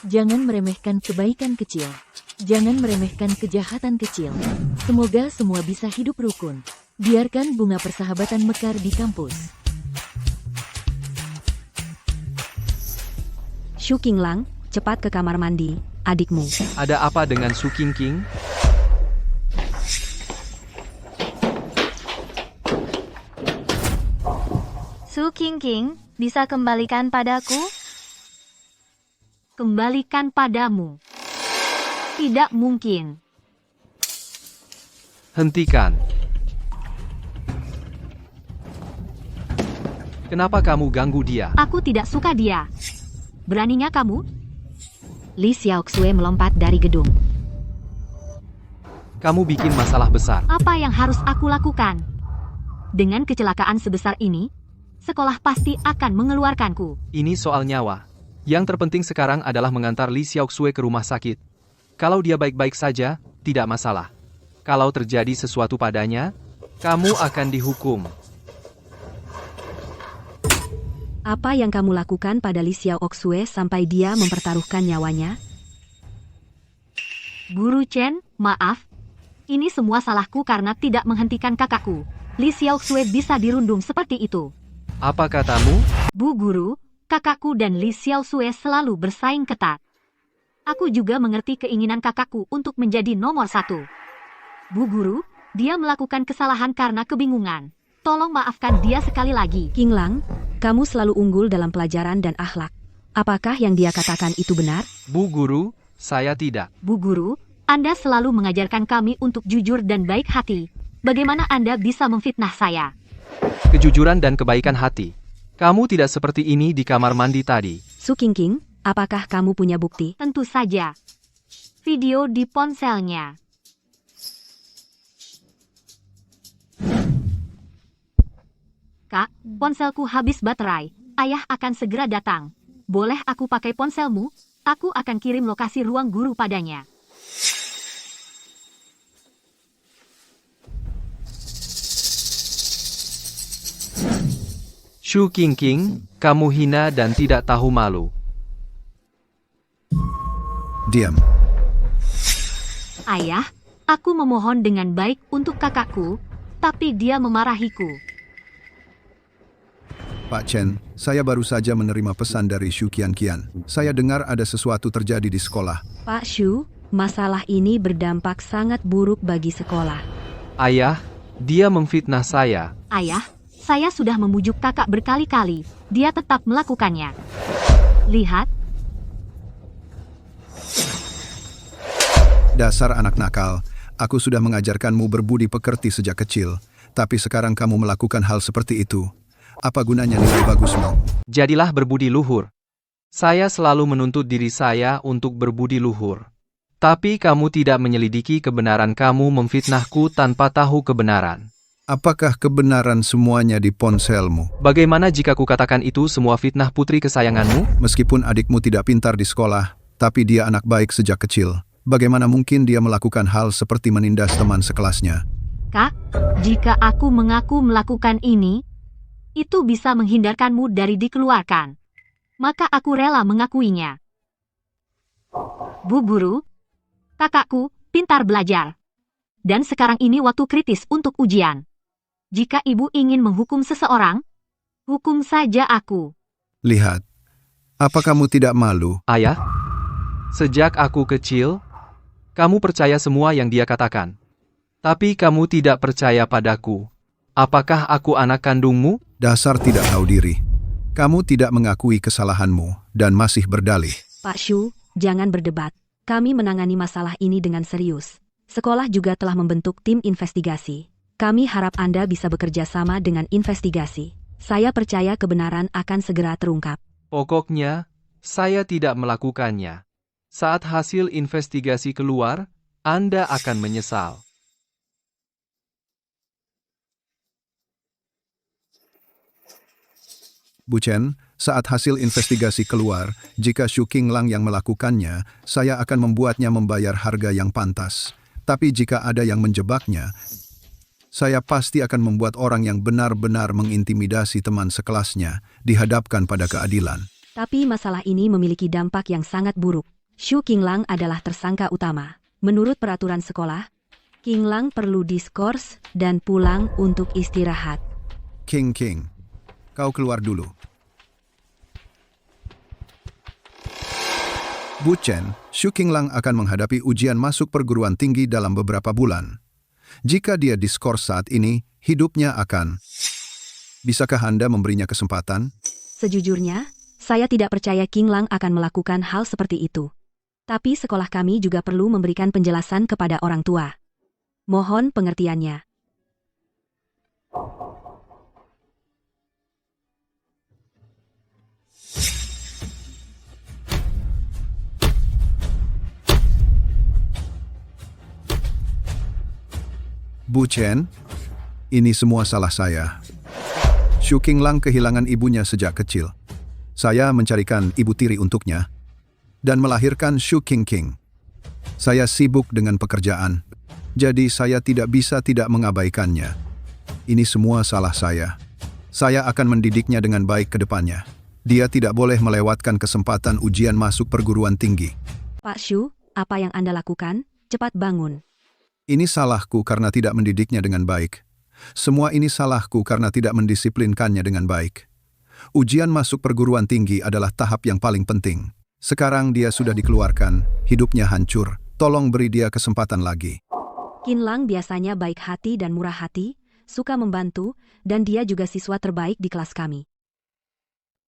Jangan meremehkan kebaikan kecil. Jangan meremehkan kejahatan kecil. Semoga semua bisa hidup rukun. Biarkan bunga persahabatan mekar di kampus. Shu Qinglang, cepat ke kamar mandi, adikmu. Ada apa dengan Su Qingqing? Su Qingqing, bisa kembalikan padaku? Kembalikan padamu. Tidak mungkin. Hentikan. Kenapa kamu ganggu dia? Aku tidak suka dia. Beraninya kamu? Li Xiaoxue melompat dari gedung. Kamu bikin masalah besar. Apa yang harus aku lakukan? Dengan kecelakaan sebesar ini, sekolah pasti akan mengeluarkanku. Ini soal nyawa. Yang terpenting sekarang adalah mengantar Li Xiaoxue ke rumah sakit. Kalau dia baik-baik saja, tidak masalah. Kalau terjadi sesuatu padanya, kamu akan dihukum. Apa yang kamu lakukan pada Li Xiaoxue sampai dia mempertaruhkan nyawanya? Guru Chen, maaf. Ini semua salahku karena tidak menghentikan kakakku. Li Xiaoxue bisa dirundung seperti itu. Apa katamu? Bu Guru, kakakku dan Li Xiaoxue selalu bersaing ketat. Aku juga mengerti keinginan kakakku untuk menjadi nomor 1. Bu Guru, dia melakukan kesalahan karena kebingungan. Tolong maafkan dia sekali lagi. Qinglang, kamu selalu unggul dalam pelajaran dan akhlak. Apakah yang dia katakan itu benar? Bu Guru, saya tidak. Bu Guru, Anda selalu mengajarkan kami untuk jujur dan baik hati. Bagaimana Anda bisa memfitnah saya? Kejujuran dan kebaikan hati. Kamu tidak seperti ini di kamar mandi tadi. Su Qingqing, apakah kamu punya bukti? Tentu saja. Video di ponselnya. Kak, ponselku habis baterai. Ayah akan segera datang. Boleh aku pakai ponselmu? Aku akan kirim lokasi ruang guru padanya. Shu Qingqing, kamu hina dan tidak tahu malu. Diam. Ayah, aku memohon dengan baik untuk kakakku, tapi dia memarahiku. Pak Chen, saya baru saja menerima pesan dari Shu Qianqian. Saya dengar ada sesuatu terjadi di sekolah. Pak Shu, masalah ini berdampak sangat buruk bagi sekolah. Ayah, dia memfitnah saya. Ayah, saya sudah membujuk kakak berkali-kali. Dia tetap melakukannya. Lihat, Dasar anak nakal, aku sudah mengajarkanmu berbudi pekerti sejak kecil. Tapi sekarang kamu melakukan hal seperti itu. Apa gunanya nilai bagusmu? Jadilah berbudi luhur. Saya selalu menuntut diri saya untuk berbudi luhur. Tapi kamu tidak menyelidiki kebenaran, kamu memfitnahku tanpa tahu kebenaran. Apakah kebenaran semuanya di ponselmu? Bagaimana jika kukatakan itu semua fitnah putri kesayanganmu? Meskipun adikmu tidak pintar di sekolah, tapi dia anak baik sejak kecil. Bagaimana mungkin dia melakukan hal seperti menindas teman sekelasnya? Kak, jika aku mengaku melakukan ini, itu bisa menghindarkanmu dari dikeluarkan. Maka aku rela mengakuinya. Bu Guru, kakakku pintar belajar. Dan sekarang ini waktu kritis untuk ujian. Jika ibu ingin menghukum seseorang, hukum saja aku. Lihat, apa kamu tidak malu? Ayah, sejak aku kecil, kamu percaya semua yang dia katakan. Tapi kamu tidak percaya padaku. Apakah aku anak kandungmu? Dasar tidak tahu diri. Kamu tidak mengakui kesalahanmu dan masih berdalih. Pak Shu, jangan berdebat. Kami menangani masalah ini dengan serius. Sekolah juga telah membentuk tim investigasi. Kami harap Anda bisa bekerja sama dengan investigasi. Saya percaya kebenaran akan segera terungkap. Pokoknya, saya tidak melakukannya. Saat hasil investigasi keluar, Anda akan menyesal. Bu Chen, saat hasil investigasi keluar, jika Shu Qinglang yang melakukannya, saya akan membuatnya membayar harga yang pantas. Tapi jika ada yang menjebaknya, saya pasti akan membuat orang yang benar-benar mengintimidasi teman sekelasnya dihadapkan pada keadilan. Tapi masalah ini memiliki dampak yang sangat buruk. Shu Qinglang adalah tersangka utama. Menurut peraturan sekolah, Qinglang perlu diskors dan pulang untuk istirahat. King, kau keluar dulu. Bu Chen, Shu Qinglang akan menghadapi ujian masuk perguruan tinggi dalam beberapa bulan. Jika dia diskors saat ini, hidupnya akan... Bisakah Anda memberinya kesempatan? Sejujurnya, saya tidak percaya Qinglang akan melakukan hal seperti itu. Tapi sekolah kami juga perlu memberikan penjelasan kepada orang tua. Mohon pengertiannya. Bu Chen, ini semua salah saya. Shu Qinglang kehilangan ibunya sejak kecil. Saya mencarikan ibu tiri untuknya dan melahirkan Shu Qing. Saya sibuk dengan pekerjaan, jadi saya tidak bisa tidak mengabaikannya. Ini semua salah saya. Saya akan mendidiknya dengan baik ke depannya. Dia tidak boleh melewatkan kesempatan ujian masuk perguruan tinggi. Pak Shu, apa yang Anda lakukan? Cepat bangun. Ini salahku karena tidak mendidiknya dengan baik. Semua ini salahku karena tidak mendisiplinkannya dengan baik. Ujian masuk perguruan tinggi adalah tahap yang paling penting. Sekarang dia sudah dikeluarkan, hidupnya hancur. Tolong beri dia kesempatan lagi. Qinglang biasanya baik hati dan murah hati, suka membantu, dan dia juga siswa terbaik di kelas kami.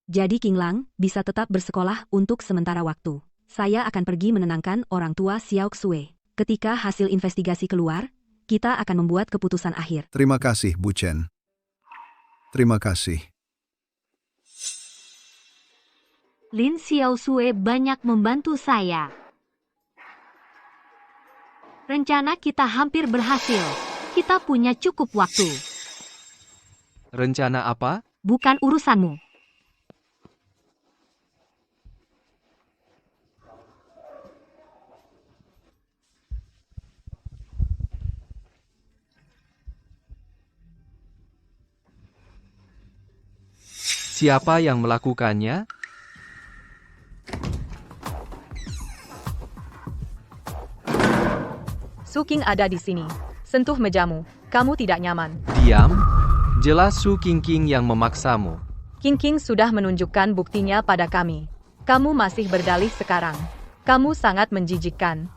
Jadi Qinglang bisa tetap bersekolah untuk sementara waktu. Saya akan pergi menenangkan orang tua Xiao Xue. Ketika hasil investigasi keluar, kita akan membuat keputusan akhir. Terima kasih, Bu Chen. Terima kasih. Lin Xiaosue banyak membantu saya. Rencana kita hampir berhasil. Kita punya cukup waktu. Rencana apa? Bukan urusanmu. Siapa yang melakukannya? Su Qing ada di sini. Sentuh mejamu. Kamu tidak nyaman. Diam. Jelas Su Qing yang memaksamu. Qing sudah menunjukkan buktinya pada kami. Kamu masih berdalih sekarang. Kamu sangat menjijikkan.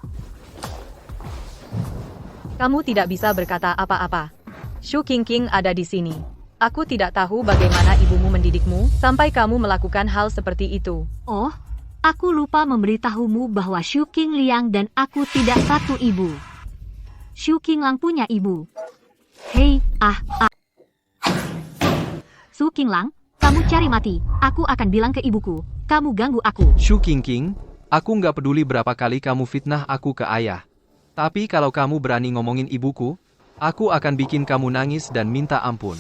Kamu tidak bisa berkata apa-apa. Shu Qing ada di sini. Aku tidak tahu bagaimana ibumu mendidikmu sampai kamu melakukan hal seperti itu. Oh, aku lupa memberitahumu bahwa Shu Qingliang dan aku tidak satu ibu. Shu Qinglang punya ibu. Hei, Su Qinglang, kamu cari mati. Aku akan bilang ke ibuku, kamu ganggu aku. Shu Qing, aku nggak peduli berapa kali kamu fitnah aku ke ayah. Tapi kalau kamu berani ngomongin ibuku, aku akan bikin kamu nangis dan minta ampun.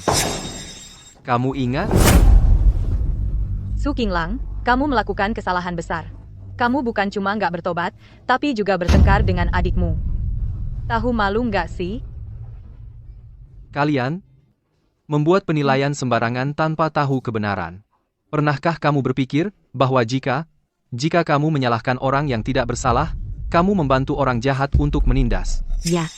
Kamu ingat? Su Qinglang, kamu melakukan kesalahan besar. Kamu bukan cuma nggak bertobat, tapi juga bertengkar dengan adikmu. Tahu malu nggak sih? Kalian membuat penilaian sembarangan tanpa tahu kebenaran. Pernahkah kamu berpikir bahwa jika kamu menyalahkan orang yang tidak bersalah, kamu membantu orang jahat untuk menindas? Ya.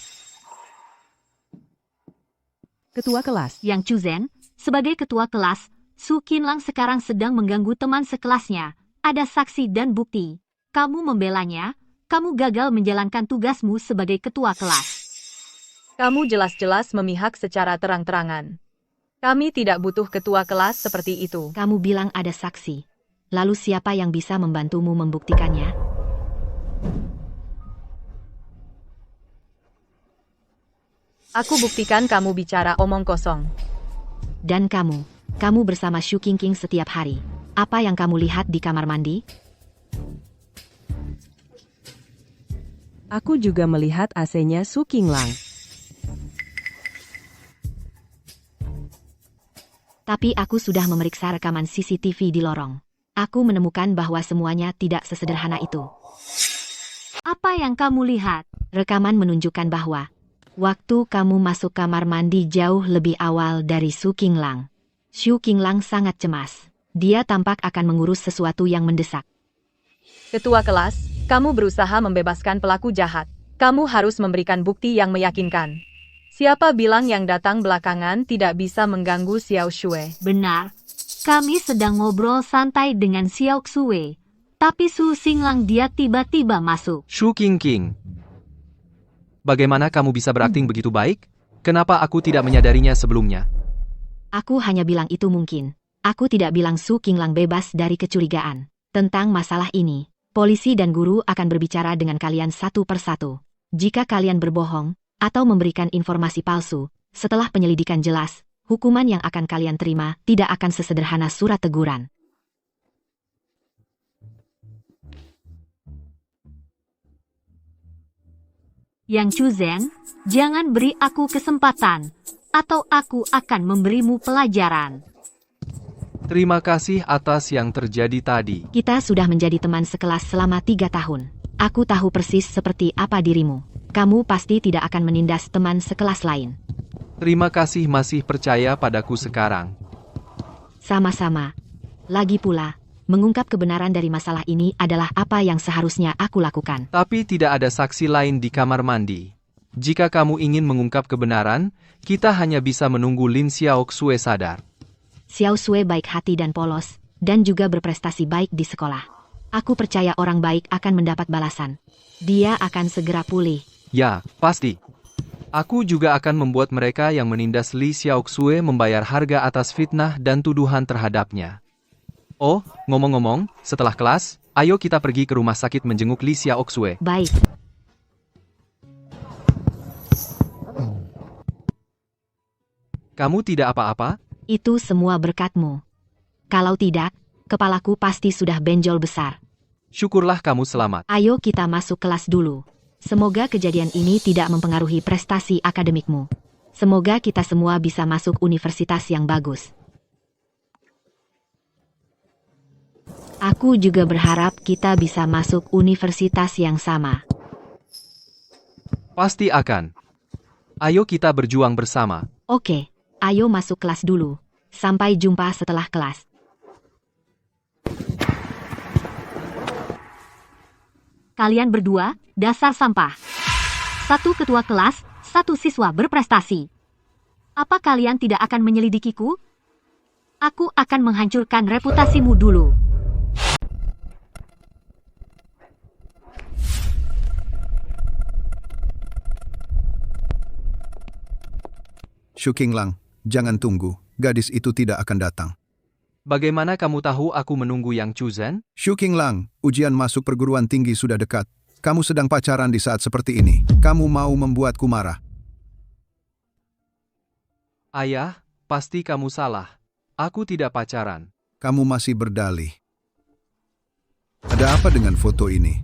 Ketua kelas. Yang Chu Zhen, sebagai ketua kelas, Su Qinlang sekarang sedang mengganggu teman sekelasnya. Ada saksi dan bukti. Kamu membelanya, kamu gagal menjalankan tugasmu sebagai ketua kelas. Kamu jelas-jelas memihak secara terang-terangan. Kami tidak butuh ketua kelas seperti itu. Kamu bilang ada saksi. Lalu siapa yang bisa membantumu membuktikannya? Aku buktikan kamu bicara omong kosong. Dan kamu bersama Shu Qing setiap hari. Apa yang kamu lihat di kamar mandi? Aku juga melihat AC-nya Su Qinglang. Tapi aku sudah memeriksa rekaman CCTV di lorong. Aku menemukan bahwa semuanya tidak sesederhana itu. Apa yang kamu lihat? Rekaman menunjukkan bahwa waktu kamu masuk kamar mandi jauh lebih awal dari Su Qinglang. Shu Qinglang sangat cemas. Dia tampak akan mengurus sesuatu yang mendesak. Ketua kelas, Kamu berusaha membebaskan pelaku jahat. Kamu harus memberikan bukti yang meyakinkan. Siapa bilang yang datang belakangan tidak bisa mengganggu Xiao Shui? Benar. Kami sedang ngobrol santai dengan Xiao Xue. Tapi Su Xinglang dia tiba-tiba masuk. Shu Qingqing. Bagaimana kamu bisa berakting begitu baik? Kenapa aku tidak menyadarinya sebelumnya? Aku hanya bilang itu mungkin. Aku tidak bilang Su Qinglang bebas dari kecurigaan. Tentang masalah ini, polisi dan guru akan berbicara dengan kalian satu persatu. Jika kalian berbohong, atau memberikan informasi palsu, setelah penyelidikan jelas, hukuman yang akan kalian terima tidak akan sesederhana surat teguran. Yang Chuzen, jangan beri aku kesempatan, atau aku akan memberimu pelajaran. Terima kasih atas yang terjadi tadi. Kita sudah menjadi teman sekelas selama 3 tahun. Aku tahu persis seperti apa dirimu. Kamu pasti tidak akan menindas teman sekelas lain. Terima kasih masih percaya padaku sekarang. Sama-sama. Lagi pula, mengungkap kebenaran dari masalah ini adalah apa yang seharusnya aku lakukan. Tapi tidak ada saksi lain di kamar mandi. Jika kamu ingin mengungkap kebenaran, kita hanya bisa menunggu Lin Xiaoxue sadar. Xiao Sui baik hati dan polos, dan juga berprestasi baik di sekolah. Aku percaya orang baik akan mendapat balasan. Dia akan segera pulih. Ya, pasti. Aku juga akan membuat mereka yang menindas Li Xiaoxue membayar harga atas fitnah dan tuduhan terhadapnya. Oh, ngomong-ngomong, setelah kelas, ayo kita pergi ke rumah sakit menjenguk Li Xiaoxue. Baik. Kamu tidak apa-apa? Itu semua berkatmu. Kalau tidak, kepalaku pasti sudah benjol besar. Syukurlah kamu selamat. Ayo kita masuk kelas dulu. Semoga kejadian ini tidak mempengaruhi prestasi akademikmu. Semoga kita semua bisa masuk universitas yang bagus. Aku juga berharap kita bisa masuk universitas yang sama. Pasti akan. Ayo kita berjuang bersama. Oke, ayo masuk kelas dulu. Sampai jumpa setelah kelas. Kalian berdua, dasar sampah. Satu ketua kelas, satu siswa berprestasi. Apa kalian tidak akan menyelidikiku? Aku akan menghancurkan reputasimu dulu. Shu Qinglang, jangan tunggu. Gadis itu tidak akan datang. Bagaimana kamu tahu aku menunggu Yang Chuzen? Shu Qinglang, ujian masuk perguruan tinggi sudah dekat. Kamu sedang pacaran di saat seperti ini. Kamu mau membuatku marah. Ayah, pasti kamu salah. Aku tidak pacaran. Kamu masih berdalih. Ada apa dengan foto ini?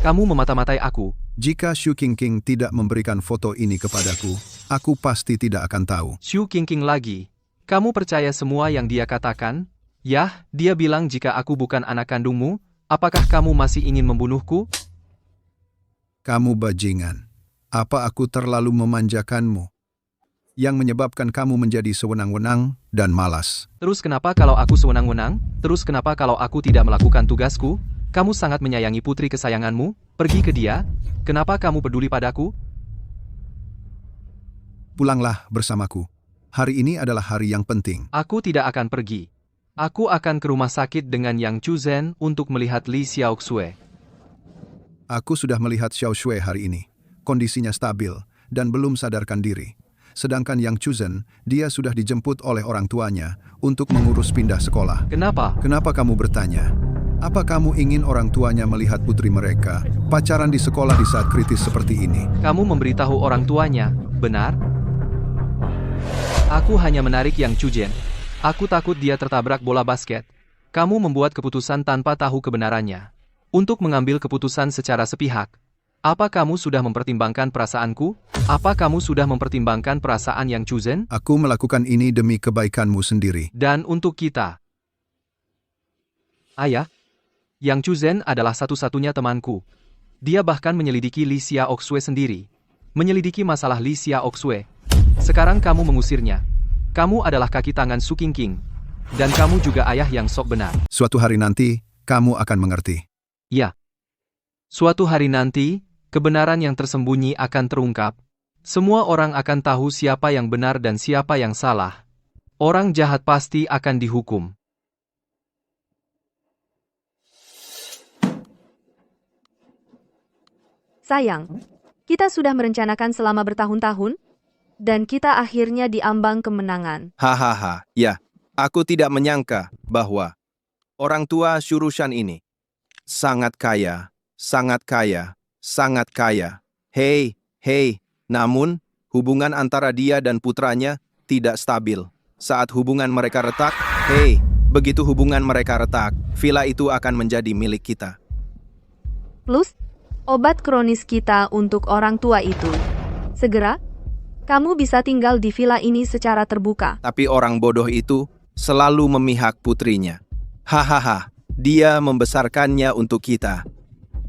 Kamu memata-matai aku. Jika Shu Qingqing tidak memberikan foto ini kepadaku, aku pasti tidak akan tahu. Shu Qingqing lagi. Kamu percaya semua yang dia katakan? Yah, dia bilang jika aku bukan anak kandungmu, apakah kamu masih ingin membunuhku? Kamu bajingan. Apa aku terlalu memanjakanmu? Yang menyebabkan kamu menjadi sewenang-wenang dan malas. Terus kenapa kalau aku sewenang-wenang? Terus kenapa kalau aku tidak melakukan tugasku? Kamu sangat menyayangi putri kesayanganmu? Pergi ke dia? Kenapa kamu peduli padaku? Pulanglah bersamaku. Hari ini adalah hari yang penting. Aku tidak akan pergi. Aku akan ke rumah sakit dengan Yang Chuzen untuk melihat Li Xiaoxue. Aku sudah melihat Xiao Shui hari ini. Kondisinya stabil dan belum sadarkan diri. Sedangkan Yang Chuzen, dia sudah dijemput oleh orang tuanya untuk mengurus pindah sekolah. Kenapa? Kenapa kamu bertanya? Apa kamu ingin orang tuanya melihat putri mereka pacaran di sekolah di saat kritis seperti ini? Kamu memberitahu orang tuanya, benar? Aku hanya menarik Yang Chuzen. Aku takut dia tertabrak bola basket. Kamu membuat keputusan tanpa tahu kebenarannya. Untuk mengambil keputusan secara sepihak. Apa kamu sudah mempertimbangkan perasaanku? Apa kamu sudah mempertimbangkan perasaan Yang Chuzen? Aku melakukan ini demi kebaikanmu sendiri. Dan untuk kita. Ayah, Yang Chuzen adalah satu-satunya temanku. Dia bahkan menyelidiki Li Xiaoxue sendiri. Menyelidiki masalah Li Xiaoxue. Sekarang kamu mengusirnya. Kamu adalah kaki tangan Shu Qingqing. Dan kamu juga ayah yang sok benar. Suatu hari nanti, kamu akan mengerti. Ya. Suatu hari nanti, kebenaran yang tersembunyi akan terungkap. Semua orang akan tahu siapa yang benar dan siapa yang salah. Orang jahat pasti akan dihukum. Sayang, kita sudah merencanakan selama bertahun-tahun, dan kita akhirnya diambang kemenangan. Hahaha, ya. Aku tidak menyangka bahwa orang tua Shurushan ini sangat kaya, sangat kaya, sangat kaya. Hei, namun hubungan antara dia dan putranya tidak stabil. Saat hubungan mereka retak, begitu hubungan mereka retak, villa itu akan menjadi milik kita. Plus, obat kronis kita untuk orang tua itu. Segera, kamu bisa tinggal di villa ini secara terbuka. Tapi orang bodoh itu selalu memihak putrinya. Hahaha, dia membesarkannya untuk kita.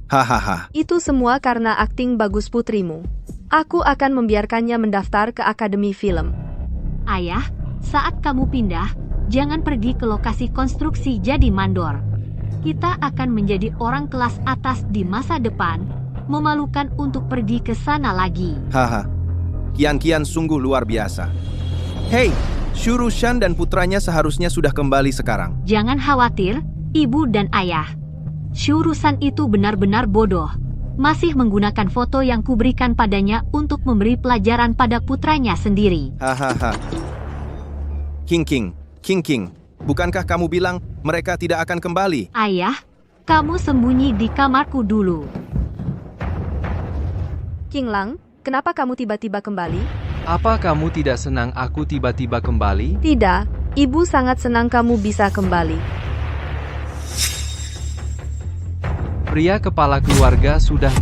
Hahaha. Itu semua karena akting bagus putrimu. Aku akan membiarkannya mendaftar ke Akademi Film. Ayah, saat kamu pindah, jangan pergi ke lokasi konstruksi jadi mandor. Kita akan menjadi orang kelas atas di masa depan. Memalukan untuk pergi ke sana lagi. Haha. Kian sungguh luar biasa. Hei, Shurushan dan putranya seharusnya sudah kembali sekarang. Jangan khawatir, ibu dan ayah. Shurushan itu benar-benar bodoh. Masih menggunakan foto yang kuberikan padanya untuk memberi pelajaran pada putranya sendiri. Hahaha. King, bukankah kamu bilang mereka tidak akan kembali? Ayah, kamu sembunyi di kamarku dulu. King Lang, kenapa kamu tiba-tiba kembali? Apa kamu tidak senang aku tiba-tiba kembali? Tidak, ibu sangat senang kamu bisa kembali. Pria kepala keluarga sudah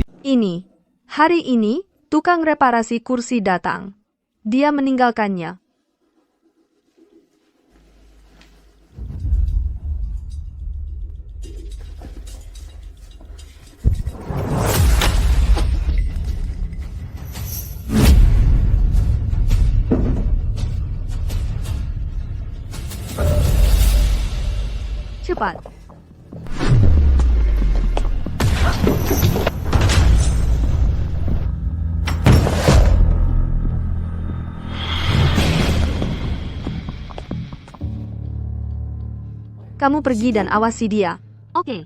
Hari ini, tukang reparasi kursi datang. Dia meninggalkannya. Cepat. Kamu pergi dan awasi dia. Oke.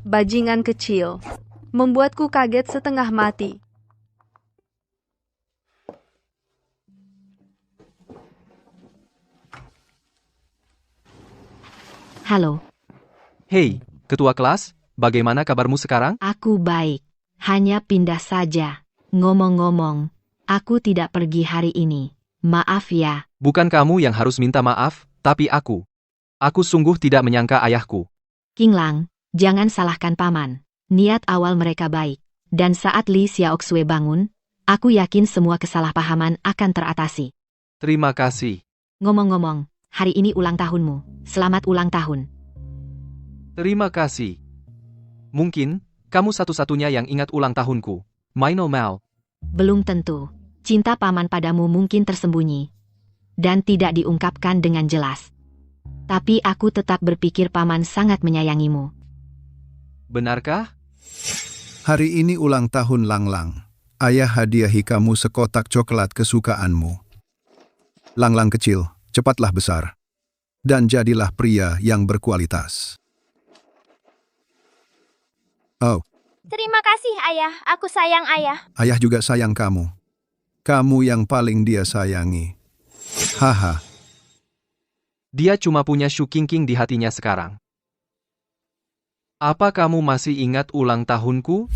Bajingan kecil. Membuatku kaget setengah mati. Halo, Hei, ketua kelas, bagaimana kabarmu sekarang? aku baik. Hanya pindah saja. Ngomong-ngomong, aku tidak pergi hari ini. Maaf ya. Bukan kamu yang harus minta maaf, tapi aku. Aku sungguh tidak menyangka ayahku. King Lang, jangan salahkan paman. Niat awal mereka baik. Dan saat Li Xiaoxue bangun, aku yakin semua kesalahpahaman akan teratasi. Terima kasih. Ngomong-ngomong, hari ini ulang tahunmu. Selamat ulang tahun. Terima kasih. Mungkin, kamu satu-satunya yang ingat ulang tahunku. Maino Mal. Belum tentu. Cinta paman padamu mungkin tersembunyi. Dan tidak diungkapkan dengan jelas. Tapi aku tetap berpikir paman sangat menyayangimu. Benarkah? Hari ini ulang tahun Lang. Ayah hadiahi kamu sekotak coklat kesukaanmu. Lang kecil, cepatlah besar. Dan jadilah pria yang berkualitas. Oh, Terima kasih, Ayah. Aku sayang Ayah. ayah juga sayang kamu. Kamu yang paling dia sayangi. Haha. Dia cuma punya Shu Qingqing di hatinya sekarang. Apa kamu masih ingat ulang tahunku?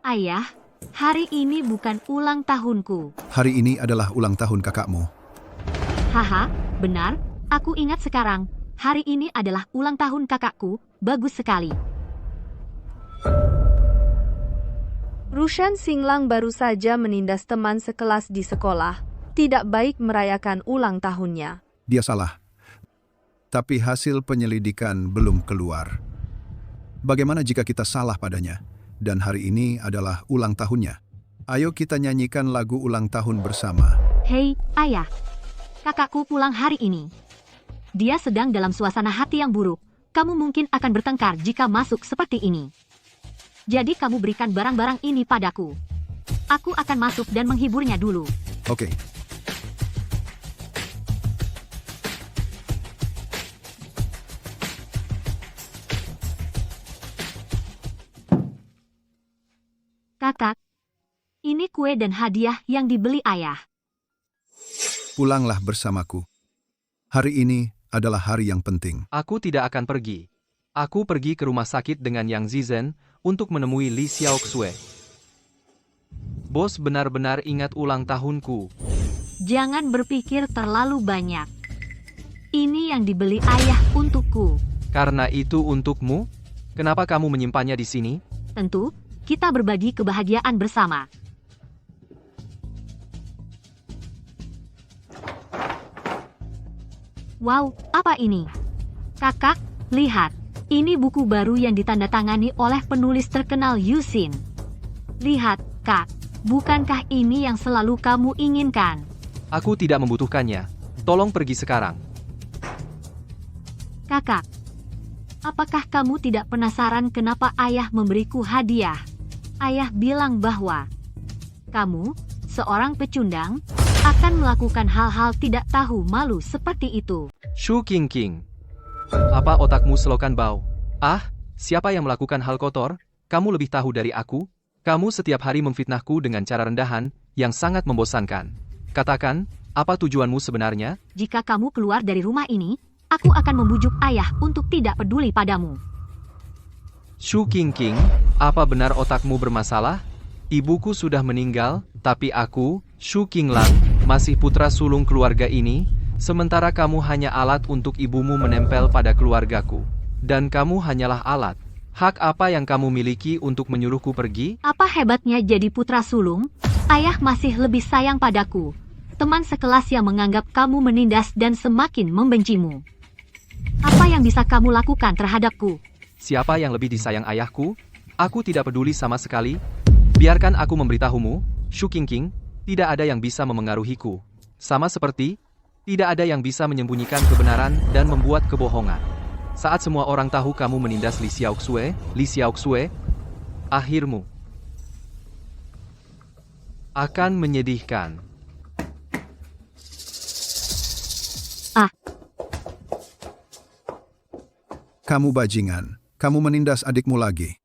Ayah, hari ini bukan ulang tahunku. Hari ini adalah ulang tahun kakakmu. Haha, benar. Aku ingat sekarang. Hari ini adalah ulang tahun kakakku. Bagus sekali. Rushan Xinglang baru saja menindas teman sekelas di sekolah. Tidak baik merayakan ulang tahunnya. Dia salah. Tapi hasil penyelidikan belum keluar. Bagaimana jika kita salah padanya? Dan hari ini adalah ulang tahunnya. Ayo kita nyanyikan lagu ulang tahun bersama. Hei, ayah. Kakakku pulang hari ini. Dia sedang dalam suasana hati yang buruk. Kamu mungkin akan bertengkar jika masuk seperti ini. Jadi kamu berikan barang-barang ini padaku. Aku akan masuk dan menghiburnya dulu. Oke. Kakak, ini kue dan hadiah yang dibeli ayah. Pulanglah bersamaku. Hari ini adalah hari yang penting. Aku tidak akan pergi. Aku pergi ke rumah sakit dengan Yang Zizen untuk menemui Li Xiaoxue. Bos benar-benar ingat ulang tahunku. Jangan berpikir terlalu banyak. Ini yang dibeli ayah untukku. Karena itu untukmu? Kenapa kamu menyimpannya di sini? Tentu, kita berbagi kebahagiaan bersama. Wow, apa ini? Kakak, lihat. Ini buku baru yang ditandatangani oleh penulis terkenal Yusin. Lihat, Kak. Bukankah ini yang selalu kamu inginkan? Aku tidak membutuhkannya. Tolong pergi sekarang. Kakak, apakah kamu tidak penasaran kenapa ayah memberiku hadiah? Ayah bilang bahwa kamu, seorang pecundang, akan melakukan hal-hal tidak tahu malu seperti itu. Shu Qingqing. Apa otakmu selokan bau? Ah, siapa yang melakukan hal kotor? Kamu lebih tahu dari aku? Kamu setiap hari memfitnahku dengan cara rendahan yang sangat membosankan. Katakan, apa tujuanmu sebenarnya? Jika kamu keluar dari rumah ini, aku akan membujuk ayah untuk tidak peduli padamu. Shu Qingqing, apa benar otakmu bermasalah? Ibuku sudah meninggal, tapi aku, Shu Qinglang, masih putra sulung keluarga ini, sementara kamu hanya alat untuk ibumu menempel pada keluargaku. Dan kamu hanyalah alat. Hak apa yang kamu miliki untuk menyuruhku pergi? Apa hebatnya jadi putra sulung? Ayah masih lebih sayang padaku. Teman sekelas yang menganggap kamu menindas dan semakin membencimu. Apa yang bisa kamu lakukan terhadapku? Siapa yang lebih disayang ayahku? Aku tidak peduli sama sekali. Biarkan aku memberitahumu, Shu Qingqing, tidak ada yang bisa memengaruhiku. Sama seperti, tidak ada yang bisa menyembunyikan kebenaran dan membuat kebohongan. Saat semua orang tahu kamu menindas Li Xiaoxue, akhirmu akan menyedihkan. Kamu bajingan. Kamu menindas adikmu lagi.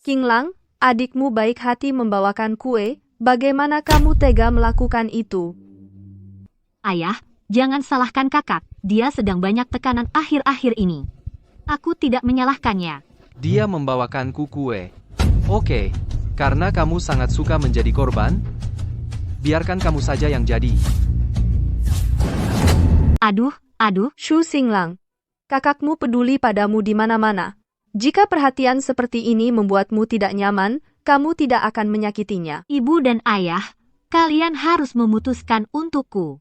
Qinglang, adikmu baik hati membawakan kue, bagaimana kamu tega melakukan itu? Ayah, jangan salahkan kakak, dia sedang banyak tekanan akhir-akhir ini. Aku tidak menyalahkannya. Dia membawakanku kue. Oke, karena kamu sangat suka menjadi korban, biarkan kamu saja yang jadi. Aduh, Shu Qinglang. Kakakmu peduli padamu di mana-mana. Jika perhatian seperti ini membuatmu tidak nyaman, kamu tidak akan menyakitinya. ibu dan ayah, kalian harus memutuskan untukku.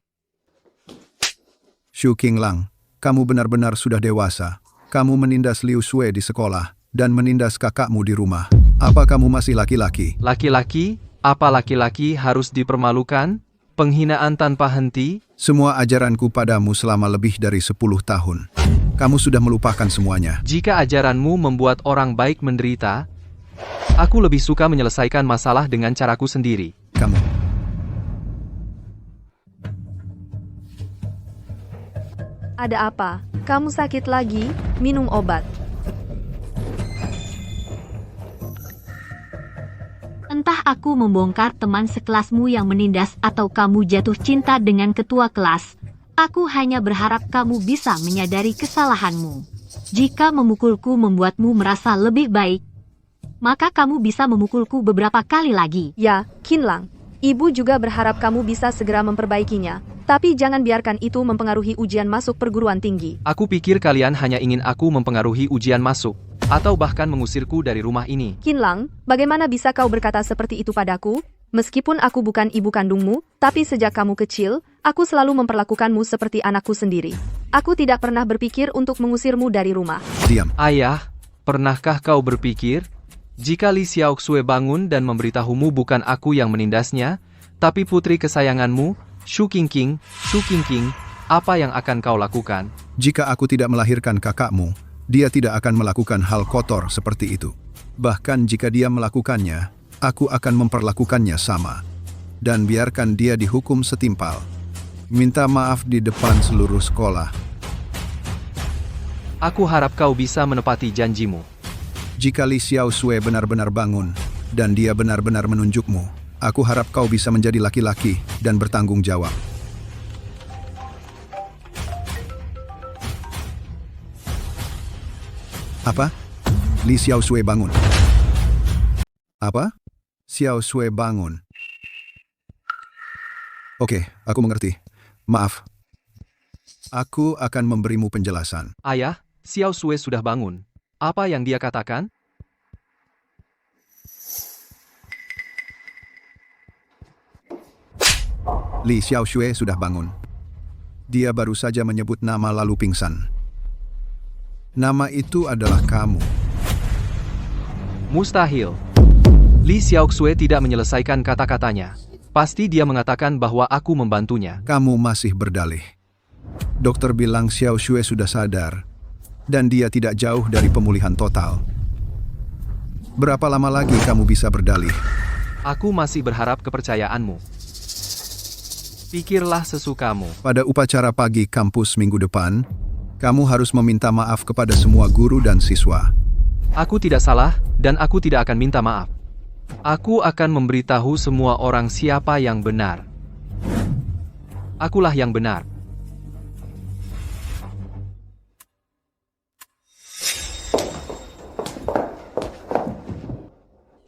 Shu Qinglang, kamu benar-benar sudah dewasa. Kamu menindas Liu Shui di sekolah, dan menindas kakakmu di rumah. Apa kamu masih laki-laki? Laki-laki? Apa laki-laki harus dipermalukan? Penghinaan tanpa henti? Semua ajaranku padamu selama lebih dari 10 tahun. Kamu sudah melupakan semuanya. Jika ajaranmu membuat orang baik menderita, aku lebih suka menyelesaikan masalah dengan caraku sendiri. Kamu. Ada apa? Kamu sakit lagi? Minum obat. Entah aku membongkar teman sekelasmu yang menindas atau kamu jatuh cinta dengan ketua kelas. Aku hanya berharap kamu bisa menyadari kesalahanmu. Jika memukulku membuatmu merasa lebih baik, maka kamu bisa memukulku beberapa kali lagi. Ya, Qinglang. Ibu juga berharap kamu bisa segera memperbaikinya. Tapi jangan biarkan itu mempengaruhi ujian masuk perguruan tinggi. Aku pikir kalian hanya ingin aku mempengaruhi ujian masuk, atau bahkan mengusirku dari rumah ini. Qinglang, bagaimana bisa kau berkata seperti itu padaku? Meskipun aku bukan ibu kandungmu, tapi sejak kamu kecil, aku selalu memperlakukanmu seperti anakku sendiri. Aku tidak pernah berpikir untuk mengusirmu dari rumah. Diam. Ayah, Pernahkah kau berpikir, jika Li Xiaoxue bangun dan memberitahumu bukan aku yang menindasnya, tapi putri kesayanganmu, Shu Qingqing, apa yang akan kau lakukan? Jika aku tidak melahirkan kakakmu, dia tidak akan melakukan hal kotor seperti itu. Bahkan jika dia melakukannya, aku akan memperlakukannya sama. Dan biarkan dia dihukum setimpal. Minta maaf di depan seluruh sekolah. Aku harap kau bisa menepati janjimu. Jika Li Xiaoxue benar-benar bangun, dan dia benar-benar menunjukmu, aku harap kau bisa menjadi laki-laki dan bertanggung jawab. Apa? Li Xiaoxue bangun. Apa? Xiaoxue bangun. Oke, aku mengerti. Maaf. Aku akan memberimu penjelasan. Ayah, Xiaoxue sudah bangun. Apa yang dia katakan? Li Xiaoxue sudah bangun. Dia baru saja menyebut nama lalu pingsan. Nama itu adalah kamu. Mustahil. Li Xiaoxue tidak menyelesaikan kata-katanya. Pasti dia mengatakan bahwa aku membantunya. Kamu masih berdalih. Dokter bilang Xiaoxue sudah sadar, dan dia tidak jauh dari pemulihan total. Berapa lama lagi kamu bisa berdalih? Aku masih berharap kepercayaanmu. Pikirlah sesukamu. Pada upacara pagi kampus minggu depan, kamu harus meminta maaf kepada semua guru dan siswa. Aku tidak salah, dan aku tidak akan minta maaf. Aku akan memberitahu semua orang siapa yang benar. Akulah yang benar.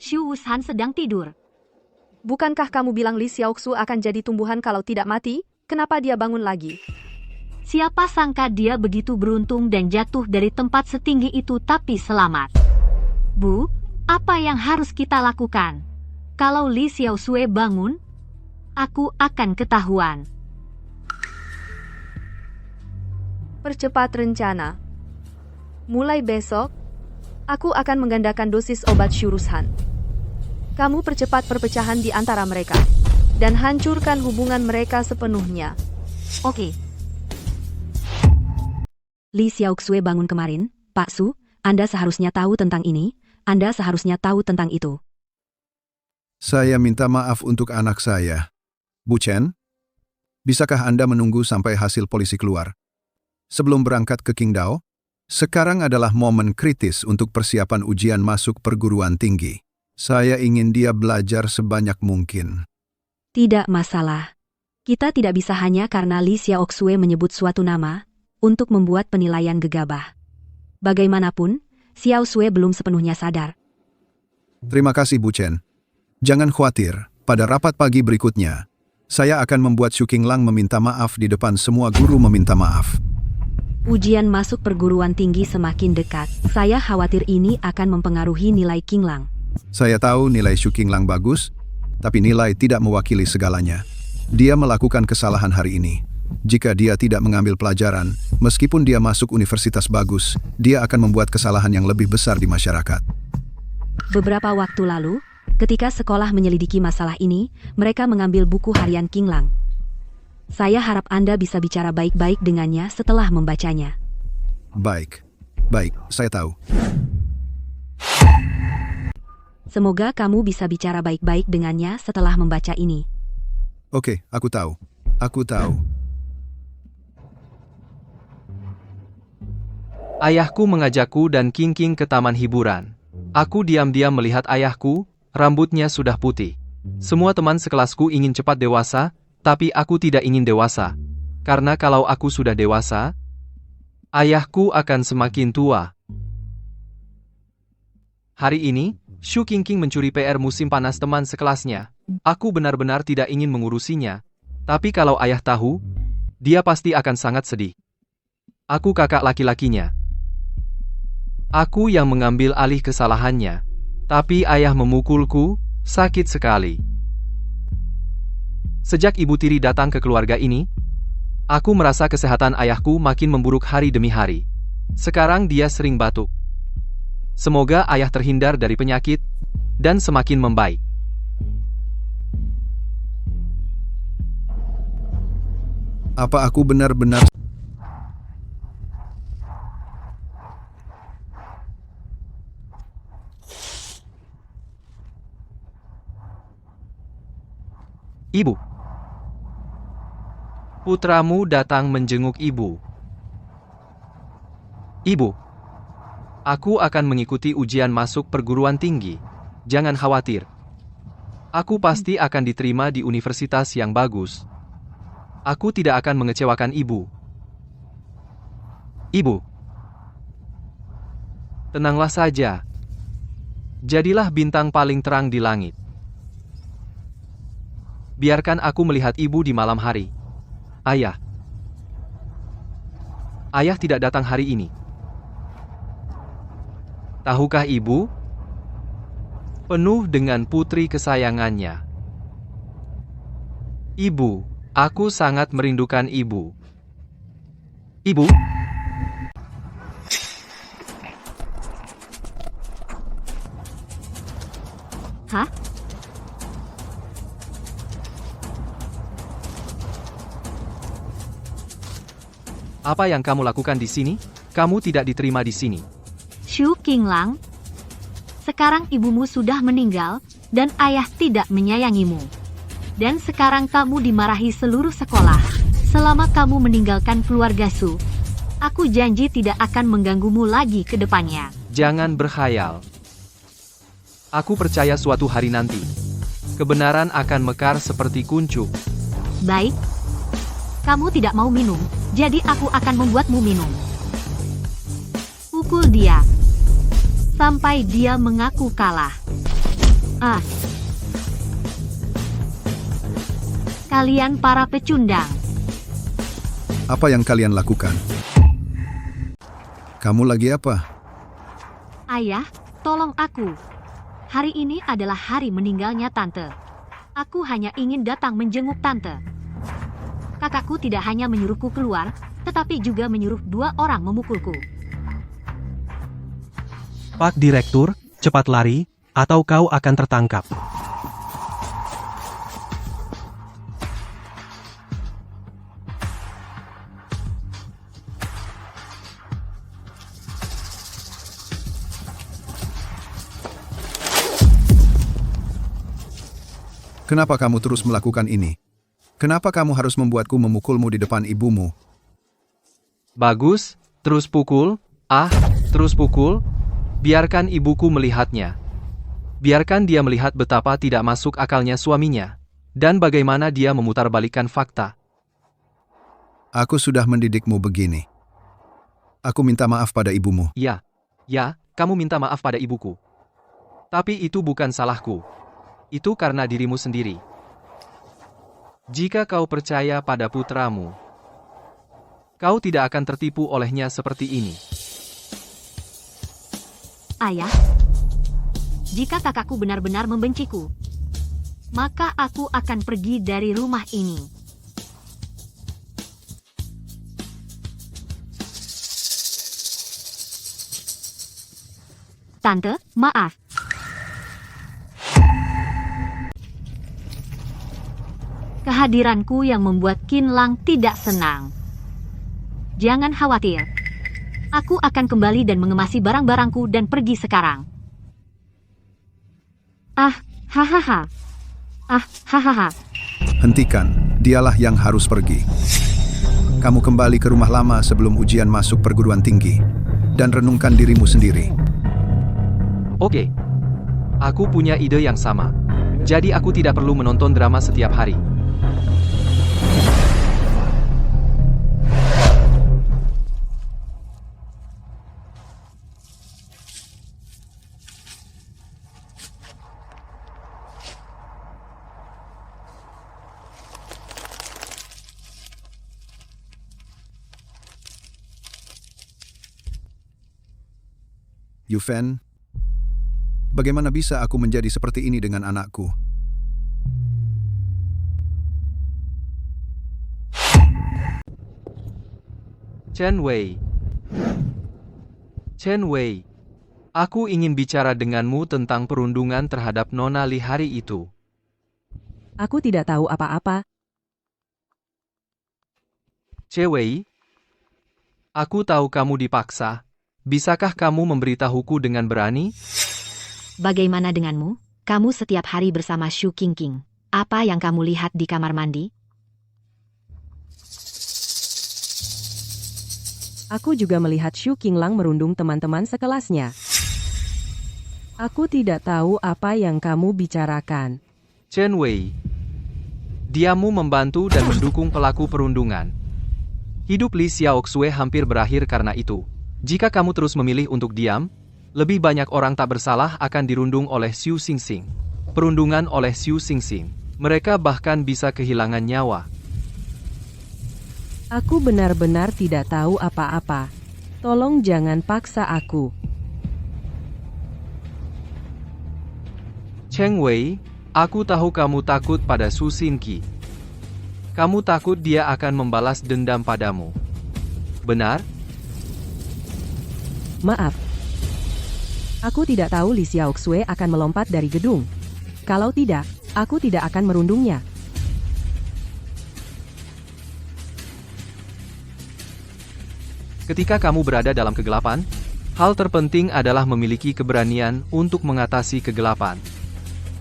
Xu Wushan sedang tidur. Bukankah kamu bilang Li Xiaoxue akan jadi tumbuhan kalau tidak mati? Kenapa dia bangun lagi? Siapa sangka dia begitu beruntung dan jatuh dari tempat setinggi itu tapi selamat. Bu, apa yang harus kita lakukan? Kalau Li Xiaoxue bangun, aku akan ketahuan. Percepat rencana. Mulai besok, aku akan menggandakan dosis obat Shurushan. Kamu percepat perpecahan di antara mereka, dan hancurkan hubungan mereka sepenuhnya. Oke. Li Xiaoxue bangun kemarin. Pak Su, Anda seharusnya tahu tentang ini. Anda seharusnya tahu tentang itu. Saya minta maaf untuk anak saya. Bu Chen, bisakah Anda menunggu sampai hasil polisi keluar? Sebelum berangkat ke Qingdao, sekarang adalah momen kritis untuk persiapan ujian masuk perguruan tinggi. Saya ingin dia belajar sebanyak mungkin. Tidak masalah. Kita tidak bisa hanya karena Li Xiaoxue menyebut suatu nama, untuk membuat penilaian gegabah. Bagaimanapun, Xiaoxue belum sepenuhnya sadar. Terima kasih Bu Chen. Jangan khawatir, pada rapat pagi berikutnya, saya akan membuat Shu Qinglang meminta maaf di depan semua guru meminta maaf. Ujian masuk perguruan tinggi semakin dekat. Saya khawatir ini akan mempengaruhi nilai Qinglang. Saya tahu nilai Shu Qinglang bagus, tapi nilai tidak mewakili segalanya. Dia melakukan kesalahan hari ini. Jika dia tidak mengambil pelajaran, meskipun dia masuk universitas bagus, dia akan membuat kesalahan yang lebih besar di masyarakat. Beberapa waktu lalu, ketika sekolah menyelidiki masalah ini, mereka mengambil buku harian Qinglang. Saya harap Anda bisa bicara baik-baik dengannya setelah membacanya. Baik, saya tahu. Semoga kamu bisa bicara baik-baik dengannya setelah membaca ini. Oke, aku tahu. Ayahku mengajakku dan Qingqing ke taman hiburan. Aku diam-diam melihat ayahku, rambutnya sudah putih. Semua teman sekelasku ingin cepat dewasa, tapi aku tidak ingin dewasa. Karena kalau aku sudah dewasa, ayahku akan semakin tua. Hari ini, Shu Qingqing mencuri PR musim panas teman sekelasnya. Aku benar-benar tidak ingin mengurusinya. Tapi kalau ayah tahu, dia pasti akan sangat sedih. Aku kakak laki-lakinya. Aku yang mengambil alih kesalahannya. Tapi ayah memukulku, sakit sekali. Sejak Ibu Tiri datang ke keluarga ini, aku merasa kesehatan ayahku makin memburuk hari demi hari. Sekarang dia sering batuk. Semoga ayah terhindar dari penyakit dan semakin membaik. Apa aku benar-benar... Ibu. Putramu datang menjenguk ibu. Ibu. Aku akan mengikuti ujian masuk perguruan tinggi. Jangan khawatir. Aku pasti akan diterima di universitas yang bagus. Aku tidak akan mengecewakan ibu. Ibu. Tenanglah saja. Jadilah bintang paling terang di langit. Biarkan aku melihat ibu di malam hari. Ayah. Ayah tidak datang hari ini. Tahukah ibu? Penuh dengan putri kesayangannya. Ibu, aku sangat merindukan ibu. Ibu? Hah? Apa yang kamu lakukan di sini? Kamu tidak diterima di sini. Shu Qinglang, sekarang ibumu sudah meninggal, dan ayah tidak menyayangimu. Dan sekarang kamu dimarahi seluruh sekolah. Selama kamu meninggalkan keluarga Su, aku janji tidak akan mengganggumu lagi ke depannya. Jangan berkhayal. Aku percaya suatu hari nanti, kebenaran akan mekar seperti kuncup. Baik. Kamu tidak mau minum, jadi aku akan membuatmu minum. Pukul dia. Sampai dia mengaku kalah. Kalian para pecundang. Apa yang kalian lakukan? Kamu lagi apa? Ayah, tolong aku. Hari ini adalah hari meninggalnya Tante. Aku hanya ingin datang menjenguk Tante. Kakakku tidak hanya menyuruhku keluar, tetapi juga menyuruh 2 orang memukulku. Pak Direktur, cepat lari, atau kau akan tertangkap. Kenapa kamu terus melakukan ini? Kenapa kamu harus membuatku memukulmu di depan ibumu? Bagus, terus pukul. Terus pukul. Biarkan ibuku melihatnya. Biarkan dia melihat betapa tidak masuk akalnya suaminya. Dan bagaimana dia memutarbalikkan fakta. Aku sudah mendidikmu begini. Aku minta maaf pada ibumu. Ya, kamu minta maaf pada ibuku. Tapi itu bukan salahku. Itu karena dirimu sendiri. Jika kau percaya pada putramu, kau tidak akan tertipu olehnya seperti ini. Ayah, jika kakakku benar-benar membenciku, maka aku akan pergi dari rumah ini. Tante, maaf. Kehadiranku yang membuat Qin Lang tidak senang. Jangan khawatir. Aku akan kembali dan mengemasi barang-barangku dan pergi sekarang. Hahaha. Hentikan, dialah yang harus pergi. Kamu kembali ke rumah lama sebelum ujian masuk perguruan tinggi. Dan renungkan dirimu sendiri. Oke. Aku punya ide yang sama. Jadi aku tidak perlu menonton drama setiap hari. Yufen, bagaimana bisa aku menjadi seperti ini dengan anakku? Chen Wei. Aku ingin bicara denganmu tentang perundungan terhadap Nona Li hari itu. Aku tidak tahu apa-apa. Cewek, aku tahu kamu dipaksa. Bisakah kamu memberitahuku dengan berani? Bagaimana denganmu? Kamu setiap hari bersama Shu Qingqing. Apa yang kamu lihat di kamar mandi? Aku juga melihat Shu Qinglang merundung teman-teman sekelasnya. Aku tidak tahu apa yang kamu bicarakan. Chen Wei, diamu membantu dan mendukung pelaku perundungan. Hidup Li Xiaoxue hampir berakhir karena itu. Jika kamu terus memilih untuk diam, lebih banyak orang tak bersalah akan dirundung oleh Xu Xingxing. Perundungan oleh Xu Xingxing. Mereka bahkan bisa kehilangan nyawa. Aku benar-benar tidak tahu apa-apa. Tolong jangan paksa aku. Cheng Wei, aku tahu kamu takut pada Su Xinqi. Kamu takut dia akan membalas dendam padamu. Benar? Maaf. Aku tidak tahu Li Xiaoxue akan melompat dari gedung. Kalau tidak, aku tidak akan merundungnya. Ketika kamu berada dalam kegelapan, hal terpenting adalah memiliki keberanian untuk mengatasi kegelapan.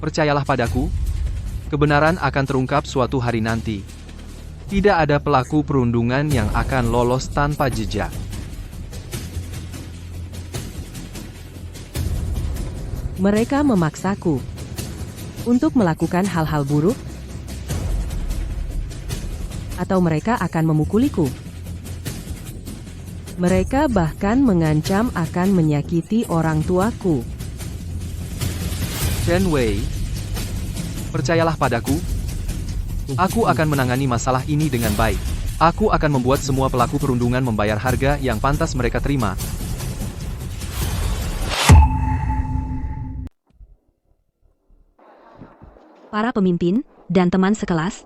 Percayalah padaku, kebenaran akan terungkap suatu hari nanti. Tidak ada pelaku perundungan yang akan lolos tanpa jejak. Mereka memaksaku untuk melakukan hal-hal buruk, atau mereka akan memukuliku. Mereka bahkan mengancam akan menyakiti orang tuaku. Chen Wei, percayalah padaku. Aku akan menangani masalah ini dengan baik. Aku akan membuat semua pelaku perundungan membayar harga yang pantas mereka terima. Para pemimpin dan teman sekelas,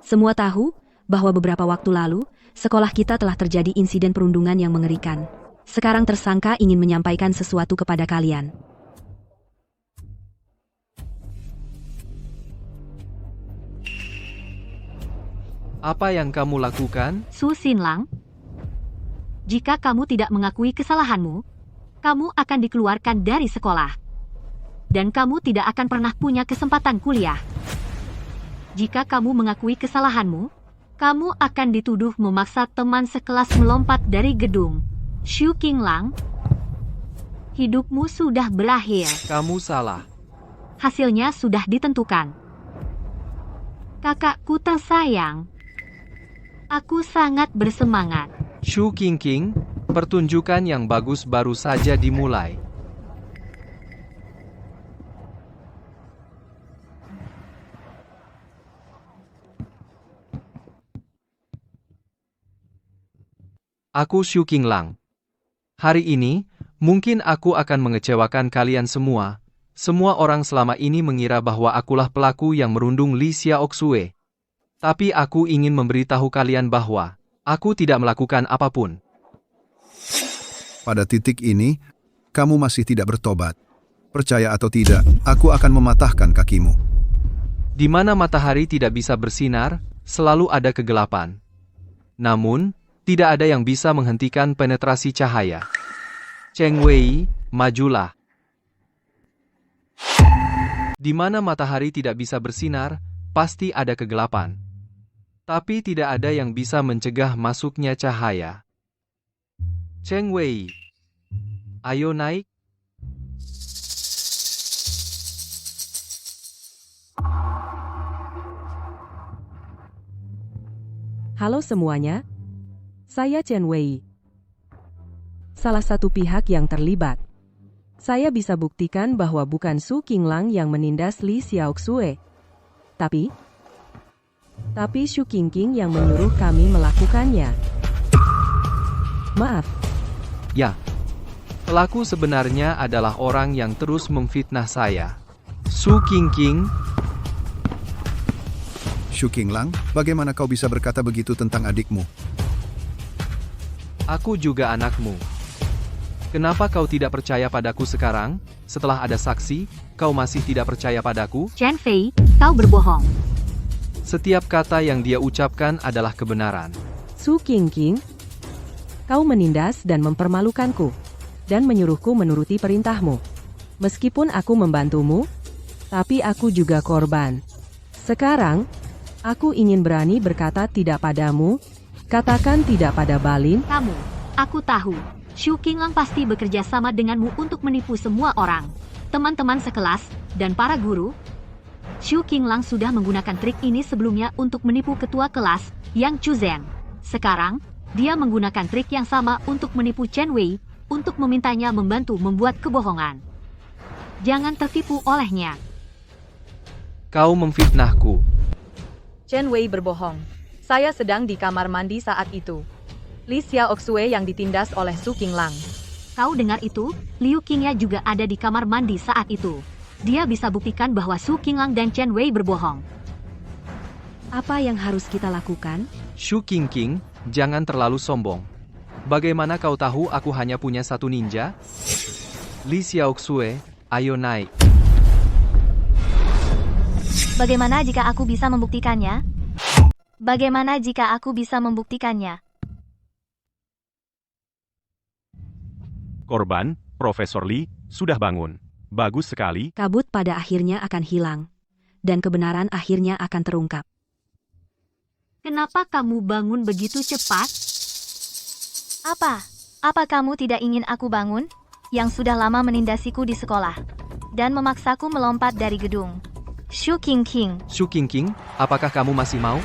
semua tahu bahwa beberapa waktu lalu, sekolah kita telah terjadi insiden perundungan yang mengerikan. Sekarang tersangka ingin menyampaikan sesuatu kepada kalian. Apa yang kamu lakukan? Su Xinlang, jika kamu tidak mengakui kesalahanmu, kamu akan dikeluarkan dari sekolah. Dan kamu tidak akan pernah punya kesempatan kuliah. Jika kamu mengakui kesalahanmu, kamu akan dituduh memaksa teman sekelas melompat dari gedung. Shu Qinglang, hidupmu sudah berakhir. Kamu salah. Hasilnya sudah ditentukan. Kakakku tersayang, aku sangat bersemangat. Shu Qingqing, pertunjukan yang bagus baru saja dimulai. Aku Shu Qinglang. Hari ini, mungkin aku akan mengecewakan kalian semua. Semua orang selama ini mengira bahwa akulah pelaku yang merundung Li Xiaoxue. Tapi aku ingin memberitahu kalian bahwa aku tidak melakukan apapun. Pada titik ini, kamu masih tidak bertobat. Percaya atau tidak, aku akan mematahkan kakimu. Di mana matahari tidak bisa bersinar, selalu ada kegelapan. Namun, tidak ada yang bisa menghentikan penetrasi cahaya. Cheng Wei, majulah. Di mana matahari tidak bisa bersinar, pasti ada kegelapan. Tapi tidak ada yang bisa mencegah masuknya cahaya. Cheng Wei, ayo naik. Halo semuanya. Saya Chen Wei. Salah satu pihak yang terlibat. Saya bisa buktikan bahwa bukan Su Qinglang yang menindas Li Xiaoxue. Tapi Shu Qingqing yang menyuruh kami melakukannya. Maaf. Ya. Pelaku sebenarnya adalah orang yang terus memfitnah saya. Su Qingqing. Shu Qinglang, bagaimana kau bisa berkata begitu tentang adikmu? Aku juga anakmu. Kenapa kau tidak percaya padaku sekarang? Setelah ada saksi, kau masih tidak percaya padaku? Chen Fei, kau berbohong. Setiap kata yang dia ucapkan adalah kebenaran. Su Qingqing, kau menindas dan mempermalukanku, dan menyuruhku menuruti perintahmu. Meskipun aku membantumu, tapi aku juga korban. Sekarang, aku ingin berani berkata tidak padamu, katakan tidak pada Balin. Aku tahu. Shu Qinglang pasti bekerja sama denganmu untuk menipu semua orang. Teman-teman sekelas, dan para guru. Shu Qinglang sudah menggunakan trik ini sebelumnya untuk menipu ketua kelas, Yang Chuzeng. Sekarang, dia menggunakan trik yang sama untuk menipu Chen Wei, untuk memintanya membantu membuat kebohongan. Jangan tertipu olehnya. Kau memfitnahku. Chen Wei berbohong. Saya sedang di kamar mandi saat itu. Li Xiaoxue yang ditindas oleh Su Qinglang. Kau dengar itu? Liu Qingya juga ada di kamar mandi saat itu. Dia bisa buktikan bahwa Su Qinglang dan Chen Wei berbohong. Apa yang harus kita lakukan? Shu Qingqing, jangan terlalu sombong. Bagaimana kau tahu aku hanya punya satu ninja? Li Xiaoxue, ayo naik. Bagaimana jika aku bisa membuktikannya? Bagaimana jika aku bisa membuktikannya? Korban, Profesor Li, sudah bangun. Bagus sekali. Kabut pada akhirnya akan hilang, dan kebenaran akhirnya akan terungkap. Kenapa kamu bangun begitu cepat? Apa? Apa kamu tidak ingin aku bangun? Yang sudah lama menindasiku di sekolah. Dan memaksaku melompat dari gedung. Shu Qingqing. Shu Qingqing, apakah kamu masih mau?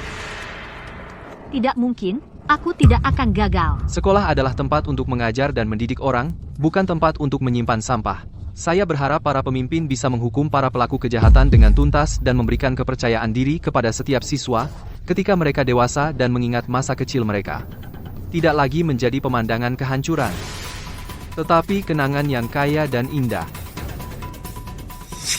Tidak mungkin, aku tidak akan gagal. Sekolah adalah tempat untuk mengajar dan mendidik orang, bukan tempat untuk menyimpan sampah. Saya berharap para pemimpin bisa menghukum para pelaku kejahatan dengan tuntas dan memberikan kepercayaan diri kepada setiap siswa, ketika mereka dewasa dan mengingat masa kecil mereka. Tidak lagi menjadi pemandangan kehancuran, tetapi kenangan yang kaya dan indah.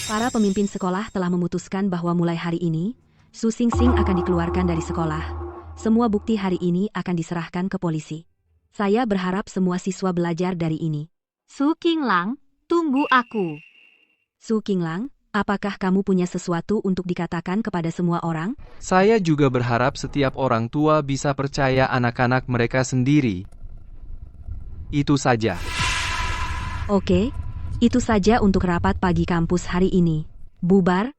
Para pemimpin sekolah telah memutuskan bahwa mulai hari ini, Su Xingxing akan dikeluarkan dari sekolah. Semua bukti hari ini akan diserahkan ke polisi. Saya berharap semua siswa belajar dari ini. Su Qinglang, tunggu aku. Su Qinglang, apakah kamu punya sesuatu untuk dikatakan kepada semua orang? Saya juga berharap setiap orang tua bisa percaya anak-anak mereka sendiri. Itu saja. Oke, itu saja untuk rapat pagi kampus hari ini. Bubar.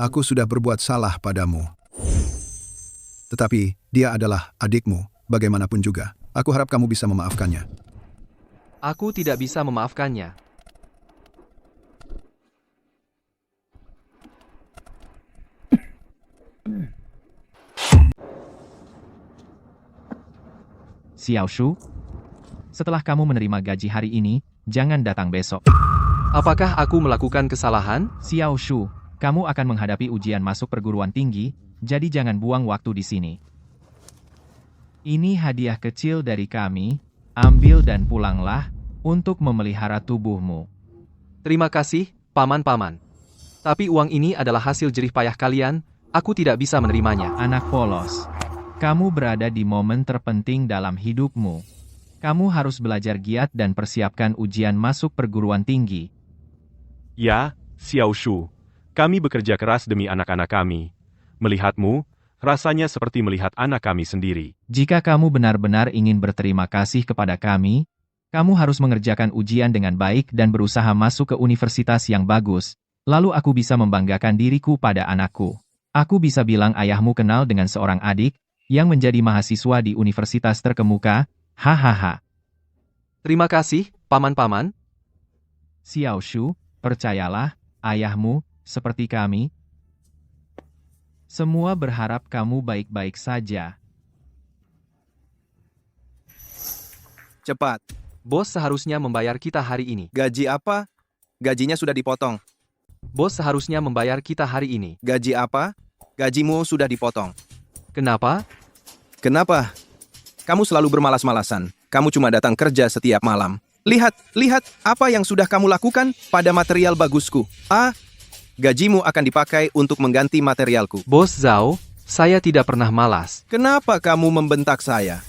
Aku sudah berbuat salah padamu. Tetapi, dia adalah adikmu, bagaimanapun juga. Aku harap kamu bisa memaafkannya. Aku tidak bisa memaafkannya. Xiao Shu, setelah kamu menerima gaji hari ini, jangan datang besok. Apakah aku melakukan kesalahan? Xiao Shu, kamu akan menghadapi ujian masuk perguruan tinggi, jadi jangan buang waktu di sini. Ini hadiah kecil dari kami, ambil dan pulanglah, untuk memelihara tubuhmu. Terima kasih, paman-paman. Tapi uang ini adalah hasil jerih payah kalian, aku tidak bisa menerimanya. Anak polos, kamu berada di momen terpenting dalam hidupmu. Kamu harus belajar giat dan persiapkan ujian masuk perguruan tinggi. Ya, Xiao Shu. Kami bekerja keras demi anak-anak kami. Melihatmu, rasanya seperti melihat anak kami sendiri. Jika kamu benar-benar ingin berterima kasih kepada kami, kamu harus mengerjakan ujian dengan baik dan berusaha masuk ke universitas yang bagus. Lalu aku bisa membanggakan diriku pada anakku. Aku bisa bilang ayahmu kenal dengan seorang adik yang menjadi mahasiswa di universitas terkemuka. Hahaha. Terima kasih, paman-paman. Xiao Shu, percayalah, ayahmu, seperti kami, semua berharap kamu baik-baik saja. Cepat. Bos seharusnya membayar kita hari ini. Gaji apa? Gajinya sudah dipotong. Bos seharusnya membayar kita hari ini. Gaji apa? Gajimu sudah dipotong. Kenapa? Kenapa? Kamu selalu bermalas-malasan. Kamu cuma datang kerja setiap malam. Lihat apa yang sudah kamu lakukan pada material bagusku. Gajimu akan dipakai untuk mengganti materialku. Bos Zhao, Saya tidak pernah malas. Kenapa kamu membentak saya?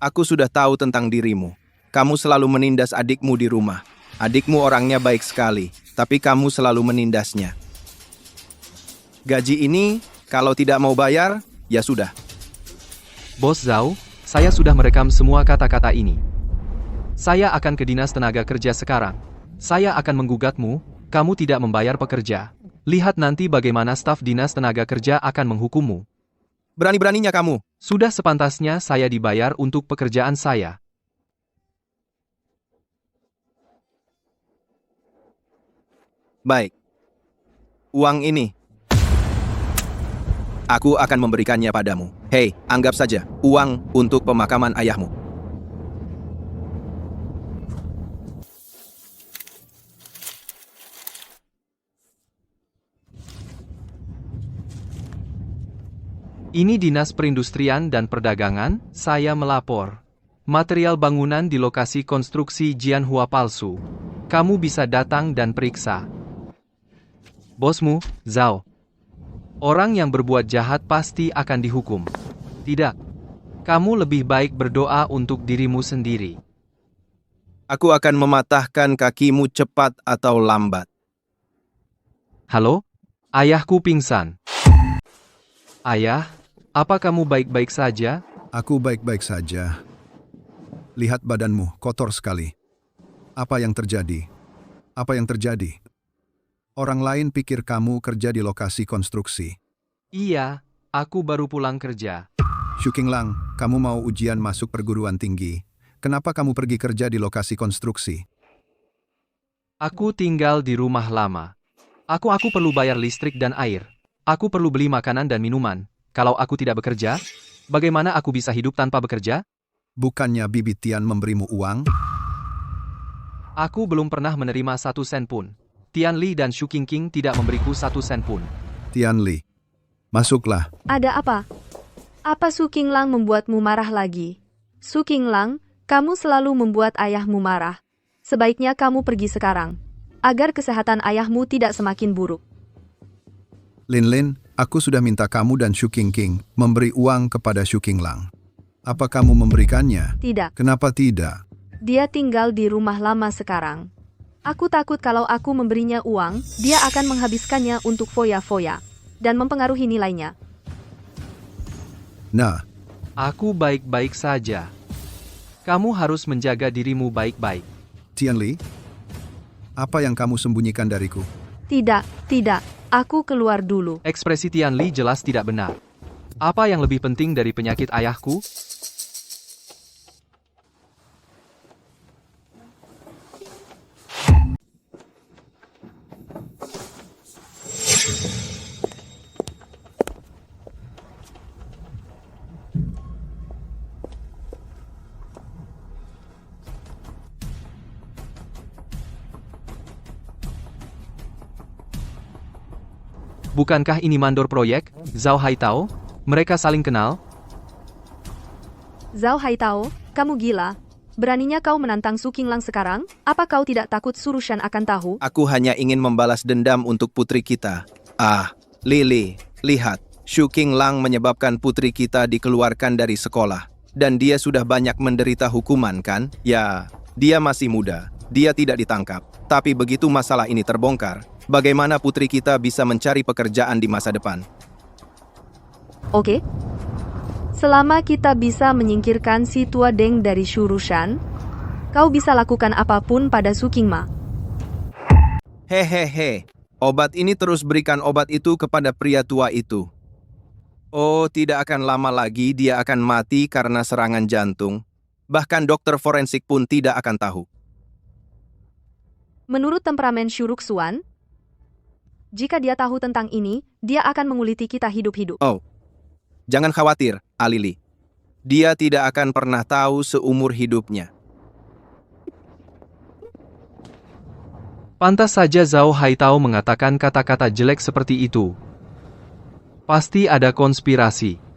Aku sudah tahu tentang dirimu. Kamu selalu menindas adikmu di rumah. Adikmu orangnya baik sekali, tapi kamu selalu menindasnya. Gaji ini, kalau tidak mau bayar, ya sudah. Bos Zhao, saya sudah merekam semua kata-kata ini. Saya akan ke dinas tenaga kerja sekarang. Saya akan menggugatmu, kamu tidak membayar pekerja. Lihat nanti bagaimana staf dinas tenaga kerja akan menghukummu. Berani-beraninya kamu. Sudah sepantasnya saya dibayar untuk pekerjaan saya. Baik. Uang ini. Aku akan memberikannya padamu. Hei, anggap saja, uang untuk pemakaman ayahmu. Ini Dinas Perindustrian dan Perdagangan, saya melapor. Material bangunan di lokasi konstruksi Jianhua palsu. Kamu bisa datang dan periksa. Bosmu, Zhao. Orang yang berbuat jahat pasti akan dihukum. Tidak. Kamu lebih baik berdoa untuk dirimu sendiri. Aku akan mematahkan kakimu cepat atau lambat. Halo? Ayahku pingsan. Ayah, apa kamu baik-baik saja? Aku baik-baik saja. Lihat badanmu, kotor sekali. Apa yang terjadi? Apa yang terjadi? Orang lain pikir kamu kerja di lokasi konstruksi. Iya, aku baru pulang kerja. Shu Qinglang, kamu mau ujian masuk perguruan tinggi. Kenapa kamu pergi kerja di lokasi konstruksi? Aku tinggal di rumah lama. Aku perlu bayar listrik dan air. Aku perlu beli makanan dan minuman. Kalau aku tidak bekerja, bagaimana aku bisa hidup tanpa bekerja? Bukannya Bibi Tian memberimu uang? Aku belum pernah menerima 1 sen pun. Tian Li dan Shu Qingqing tidak memberiku 1 sen pun. Tian Li, masuklah. Ada apa? Apa Shu Qinglang membuatmu marah lagi? Shu Qinglang, kamu selalu membuat ayahmu marah. Sebaiknya kamu pergi sekarang, agar kesehatan ayahmu tidak semakin buruk. Lin Lin, aku sudah minta kamu dan Shu Qingqing memberi uang kepada Shu Qinglang. Apa kamu memberikannya? Tidak. Kenapa tidak? Dia tinggal di rumah lama sekarang. Aku takut kalau aku memberinya uang, dia akan menghabiskannya untuk foya-foya dan mempengaruhi nilainya. Nah, aku baik-baik saja. Kamu harus menjaga dirimu baik-baik. Tian Li, apa yang kamu sembunyikan dariku? Tidak. Aku keluar dulu. Ekspresi Tian Li jelas tidak benar. Apa yang lebih penting dari penyakit ayahku? Bukankah ini mandor proyek, Zhao Haitao? Mereka saling kenal? Zhao Haitao, kamu gila. Beraninya kau menantang Shu Qinglang sekarang? Apa kau tidak takut Surushan akan tahu? Aku hanya ingin membalas dendam untuk putri kita. Lily, lihat. Shu Qinglang menyebabkan putri kita dikeluarkan dari sekolah. Dan dia sudah banyak menderita hukuman, kan? Ya, dia masih muda. Dia tidak ditangkap. Tapi begitu masalah ini terbongkar, bagaimana putri kita bisa mencari pekerjaan di masa depan? Oke. Selama kita bisa menyingkirkan si tua Deng dari Shurushan, kau bisa lakukan apapun pada Shu Qingma. Hehehe, obat ini terus berikan obat itu kepada pria tua itu. Oh, tidak akan lama lagi dia akan mati karena serangan jantung. Bahkan dokter forensik pun tidak akan tahu. Menurut temperamen Shuruksuan, jika dia tahu tentang ini, dia akan menguliti kita hidup-hidup. Oh, jangan khawatir, Alili. Dia tidak akan pernah tahu seumur hidupnya. Pantas saja Zhao Haitao mengatakan kata-kata jelek seperti itu. Pasti ada konspirasi.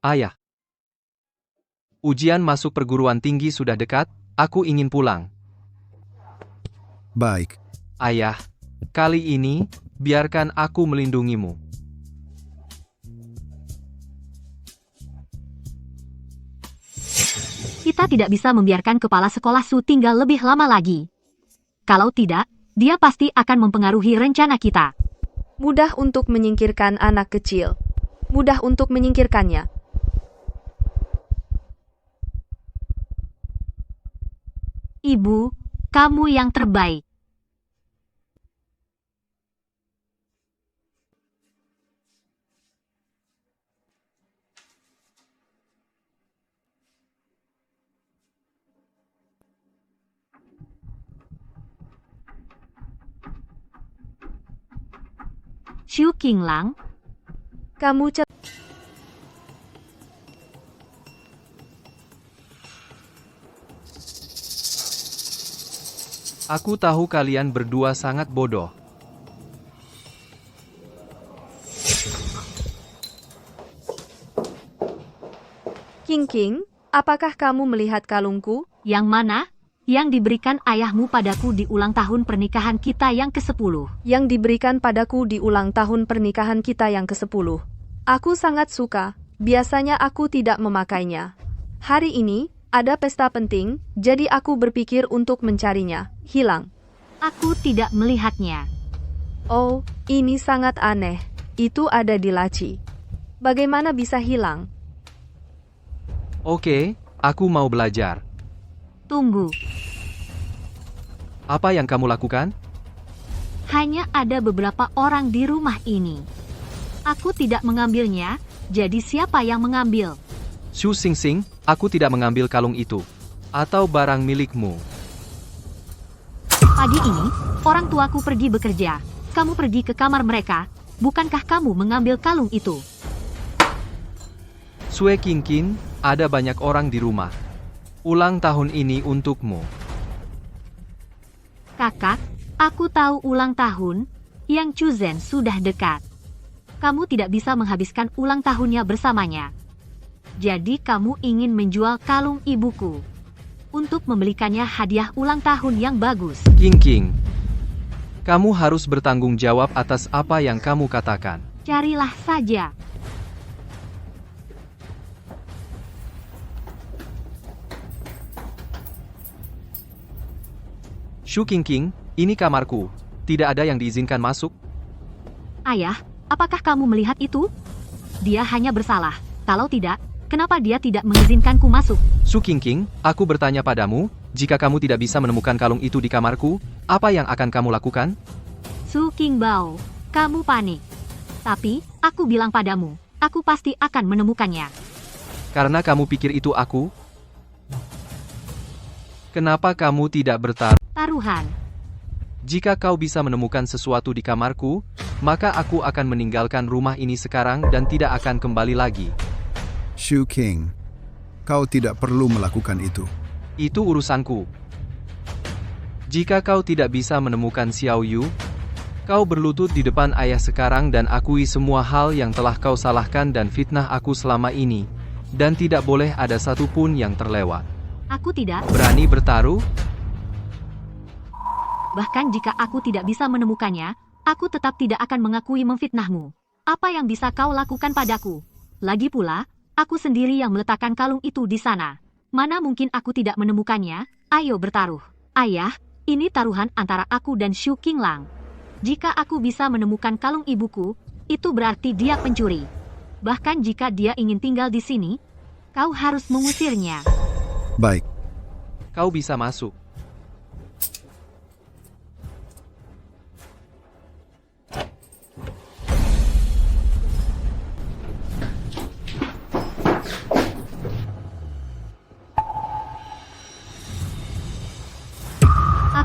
Ayah. Ujian masuk perguruan tinggi sudah dekat, aku ingin pulang. Baik. Ayah, kali ini, biarkan aku melindungimu. Kita tidak bisa membiarkan kepala sekolah Su tinggal lebih lama lagi. Kalau tidak, dia pasti akan mempengaruhi rencana kita. Mudah untuk menyingkirkan anak kecil. Mudah untuk menyingkirkannya. Ibu, kamu yang terbaik. Xu Qinglang, Kamu Aku tahu kalian berdua sangat bodoh. King, apakah kamu melihat kalungku? Yang mana? Yang diberikan ayahmu padaku di ulang tahun pernikahan kita yang ke-10. Yang diberikan padaku di ulang tahun pernikahan kita yang ke-10. Aku sangat suka, biasanya aku tidak memakainya. Hari ini, ada pesta penting, jadi aku berpikir untuk mencarinya. Hilang. Aku tidak melihatnya. Oh, ini sangat aneh. Itu ada di laci. Bagaimana bisa hilang? Oke, aku mau belajar. Tunggu. Apa yang kamu lakukan? Hanya ada beberapa orang di rumah ini. Aku tidak mengambilnya, jadi siapa yang mengambil? Xu Xingxing, aku tidak mengambil kalung itu. Atau barang milikmu. Pagi ini, orang tuaku pergi bekerja. Kamu pergi ke kamar mereka. Bukankah kamu mengambil kalung itu? Sue Qingqin, ada banyak orang di rumah. Ulang tahun ini untukmu. Kakak, aku tahu ulang tahun yang Chuzhen sudah dekat. Kamu tidak bisa menghabiskan ulang tahunnya bersamanya. Jadi kamu ingin menjual kalung ibuku untuk membelikannya hadiah ulang tahun yang bagus. Qingqing, kamu harus bertanggung jawab atas apa yang kamu katakan. Carilah saja. Xu Qingqing, ini kamarku. Tidak ada yang diizinkan masuk. Ayah, apakah kamu melihat itu? Dia hanya bersalah. Kalau tidak, kenapa dia tidak mengizinkanku masuk? Xu Qingqing, aku bertanya padamu, jika kamu tidak bisa menemukan kalung itu di kamarku, apa yang akan kamu lakukan? Su Qingbao, kamu panik. Tapi, aku bilang padamu, aku pasti akan menemukannya. Karena kamu pikir itu aku? Kenapa kamu tidak bertaruh? Taruhan. Jika kau bisa menemukan sesuatu di kamarku, maka aku akan meninggalkan rumah ini sekarang dan tidak akan kembali lagi. Xu King, kau tidak perlu melakukan itu. Itu urusanku. Jika kau tidak bisa menemukan Xiao Yu, kau berlutut di depan ayah sekarang dan akui semua hal yang telah kau salahkan dan fitnah aku selama ini, dan tidak boleh ada satupun yang terlewat. Aku tidak. Berani bertaruh? Bahkan jika aku tidak bisa menemukannya, aku tetap tidak akan mengakui memfitnahmu. Apa yang bisa kau lakukan padaku? Lagi pula, aku sendiri yang meletakkan kalung itu di sana. Mana mungkin aku tidak menemukannya? Ayo bertaruh. Ayah, ini taruhan antara aku dan Xu Qinglang. Jika aku bisa menemukan kalung ibuku, itu berarti dia pencuri. Bahkan jika dia ingin tinggal di sini, kau harus mengusirnya. Baik. Kau bisa masuk.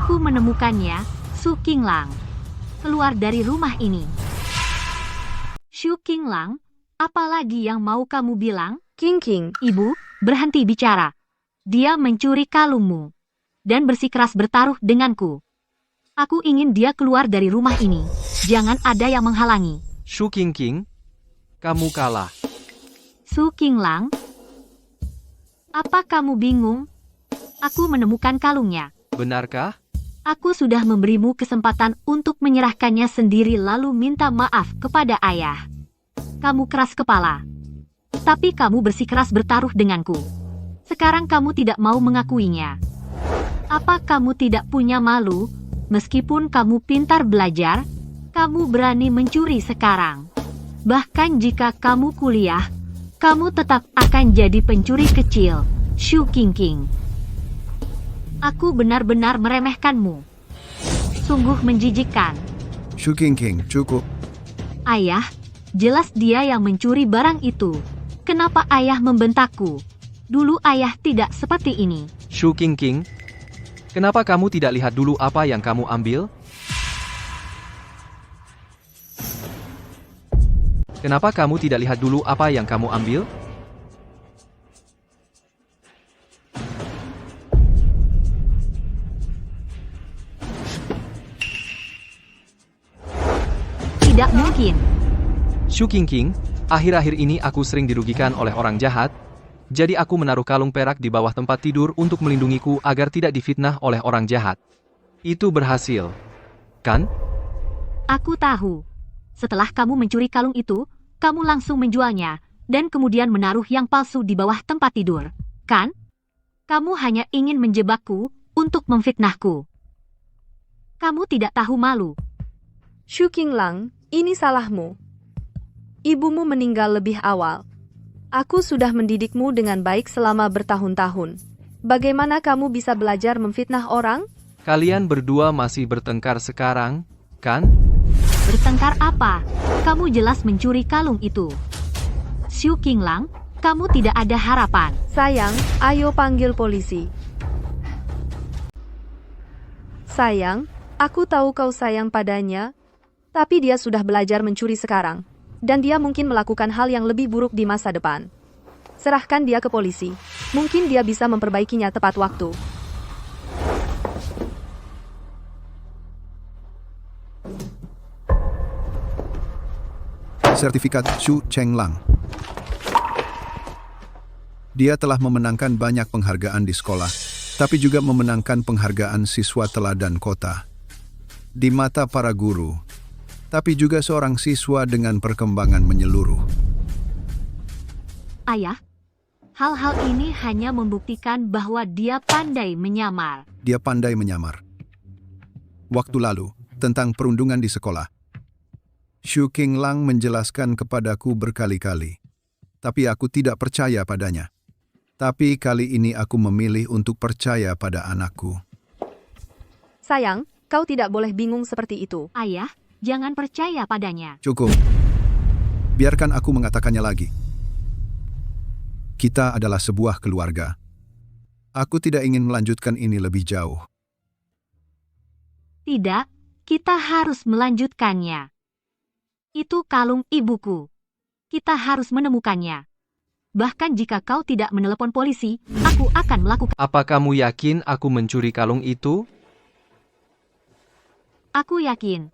Aku menemukannya, Xu Qinglang. Keluar dari rumah ini. Xu Qinglang, apa lagi yang mau kamu bilang? King, Ibu, berhenti bicara. Dia mencuri kalungmu. Dan bersikeras bertaruh denganku. Aku ingin dia keluar dari rumah ini. Jangan ada yang menghalangi. Xu Qingqing, kamu kalah. Su Su Qinglang? Apa kamu bingung? Aku menemukan kalungnya. Benarkah? Aku sudah memberimu kesempatan untuk menyerahkannya sendiri lalu minta maaf kepada ayah. Kamu keras kepala. Tapi kamu bersikeras bertaruh denganku. Sekarang kamu tidak mau mengakuinya. Apa kamu tidak punya malu? Meskipun kamu pintar belajar, kamu berani mencuri sekarang. Bahkan jika kamu kuliah, kamu tetap akan jadi pencuri kecil, Shu Qingqing. Aku benar-benar meremehkanmu. Sungguh menjijikkan. Shu Qingqing, cukup. Ayah, jelas dia yang mencuri barang itu. Kenapa ayah membentakku? Dulu ayah tidak seperti ini. Shu Qingqing, kenapa kamu tidak lihat dulu apa yang kamu ambil? Kenapa kamu tidak lihat dulu apa yang kamu ambil? Tidak mungkin. Shu Qingqing, akhir-akhir ini aku sering dirugikan oleh orang jahat, jadi aku menaruh kalung perak di bawah tempat tidur untuk melindungiku agar tidak difitnah oleh orang jahat. Itu berhasil, kan? Aku tahu. Setelah kamu mencuri kalung itu, kamu langsung menjualnya, dan kemudian menaruh yang palsu di bawah tempat tidur, kan? Kamu hanya ingin menjebakku untuk memfitnahku. Kamu tidak tahu malu. Shu Qinglang, ini salahmu. Ibumu meninggal lebih awal. Aku sudah mendidikmu dengan baik selama bertahun-tahun. Bagaimana kamu bisa belajar memfitnah orang? Kalian berdua masih bertengkar sekarang, kan? Bertengkar apa? Kamu jelas mencuri kalung itu. Shu Qinglang, kamu tidak ada harapan. Sayang, ayo panggil polisi. Sayang, aku tahu kau sayang padanya, tapi dia sudah belajar mencuri sekarang. Dan dia mungkin melakukan hal yang lebih buruk di masa depan. Serahkan dia ke polisi. Mungkin dia bisa memperbaikinya tepat waktu. Sertifikat Shu Qinglang. Dia telah memenangkan banyak penghargaan di sekolah, tapi juga memenangkan penghargaan siswa teladan kota. Di mata para guru, tapi juga seorang siswa dengan perkembangan menyeluruh. Ayah, hal-hal ini hanya membuktikan bahwa dia pandai menyamar. Dia pandai menyamar. Waktu lalu, tentang perundungan di sekolah, Shu Qinglang menjelaskan kepadaku berkali-kali, tapi aku tidak percaya padanya. Tapi kali ini aku memilih untuk percaya pada anakku. Sayang, kau tidak boleh bingung seperti itu. Ayah, jangan percaya padanya. Cukup. Biarkan aku mengatakannya lagi. Kita adalah sebuah keluarga. Aku tidak ingin melanjutkan ini lebih jauh. Tidak, kita harus melanjutkannya. Itu kalung ibuku. Kita harus menemukannya. Bahkan jika kau tidak menelepon polisi, aku akan melakukan. Apa kamu yakin aku mencuri kalung itu? Aku yakin.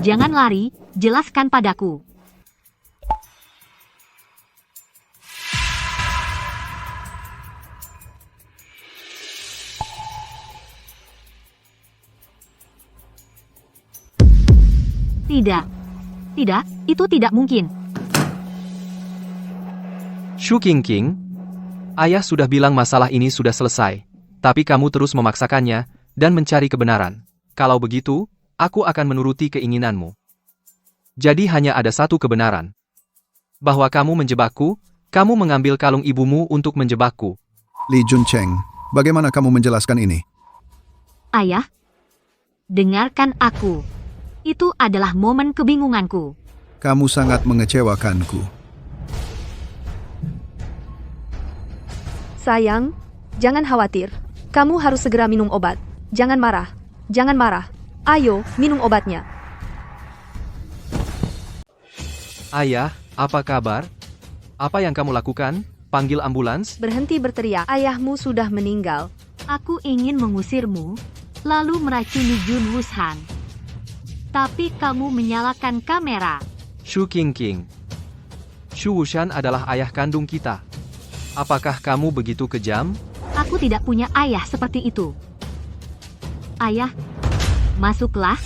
Jangan lari, jelaskan padaku. Tidak. Tidak, itu tidak mungkin. Shu Qingqing, ayah sudah bilang masalah ini sudah selesai, tapi kamu terus memaksakannya dan mencari kebenaran. Kalau begitu, aku akan menuruti keinginanmu. Jadi hanya ada satu kebenaran. Bahwa kamu menjebakku, kamu mengambil kalung ibumu untuk menjebakku. Li Juncheng, bagaimana kamu menjelaskan ini? Ayah, dengarkan aku. Itu adalah momen kebingunganku. Kamu sangat mengecewakanku. Sayang, jangan khawatir. Kamu harus segera minum obat. Jangan marah. Jangan marah. Ayo, minum obatnya. Ayah, apa kabar? Apa yang kamu lakukan? Panggil ambulans? Berhenti berteriak. Ayahmu sudah meninggal. Aku ingin mengusirmu, lalu meracuni Jun Wushan. tapi kamu menyalakan kamera. Shu Qingqing. Shu Wushan adalah ayah kandung kita. Apakah kamu begitu kejam? Aku tidak punya ayah seperti itu. Ayah, masuklah.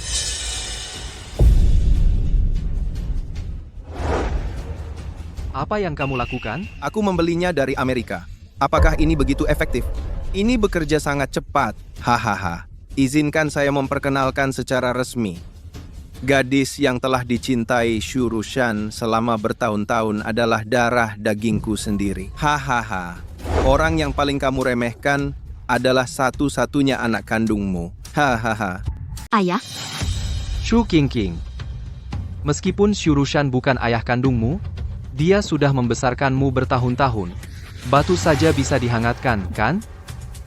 Apa yang kamu lakukan? Aku membelinya dari Amerika. Apakah ini begitu efektif? Ini bekerja sangat cepat. Hahaha. Izinkan saya memperkenalkan secara resmi. Gadis yang telah dicintai Shu Rushan selama bertahun-tahun adalah darah dagingku sendiri. Hahaha. Orang yang paling kamu remehkan adalah satu-satunya anak kandungmu. Hahaha. Ayah, Shu Qingqing. Meskipun Shu Rushan bukan ayah kandungmu, dia sudah membesarkanmu bertahun-tahun. Batu saja bisa dihangatkan, kan?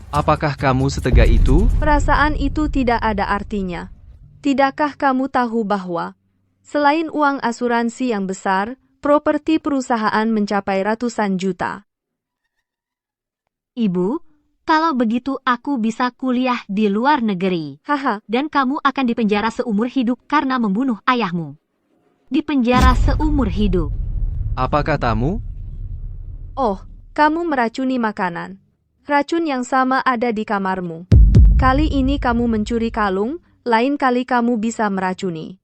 Apakah kamu setega itu? Perasaan itu tidak ada artinya. Tidakkah kamu tahu bahwa selain uang asuransi yang besar, properti perusahaan mencapai ratusan juta? Ibu, kalau begitu aku bisa kuliah di luar negeri. Haha, Dan kamu akan dipenjara seumur hidup karena membunuh ayahmu. Dipenjara seumur hidup. Apa katamu? oh, kamu meracuni makanan. Racun yang sama ada di kamarmu. Kali ini kamu mencuri kalung, lain kali kamu bisa meracuni.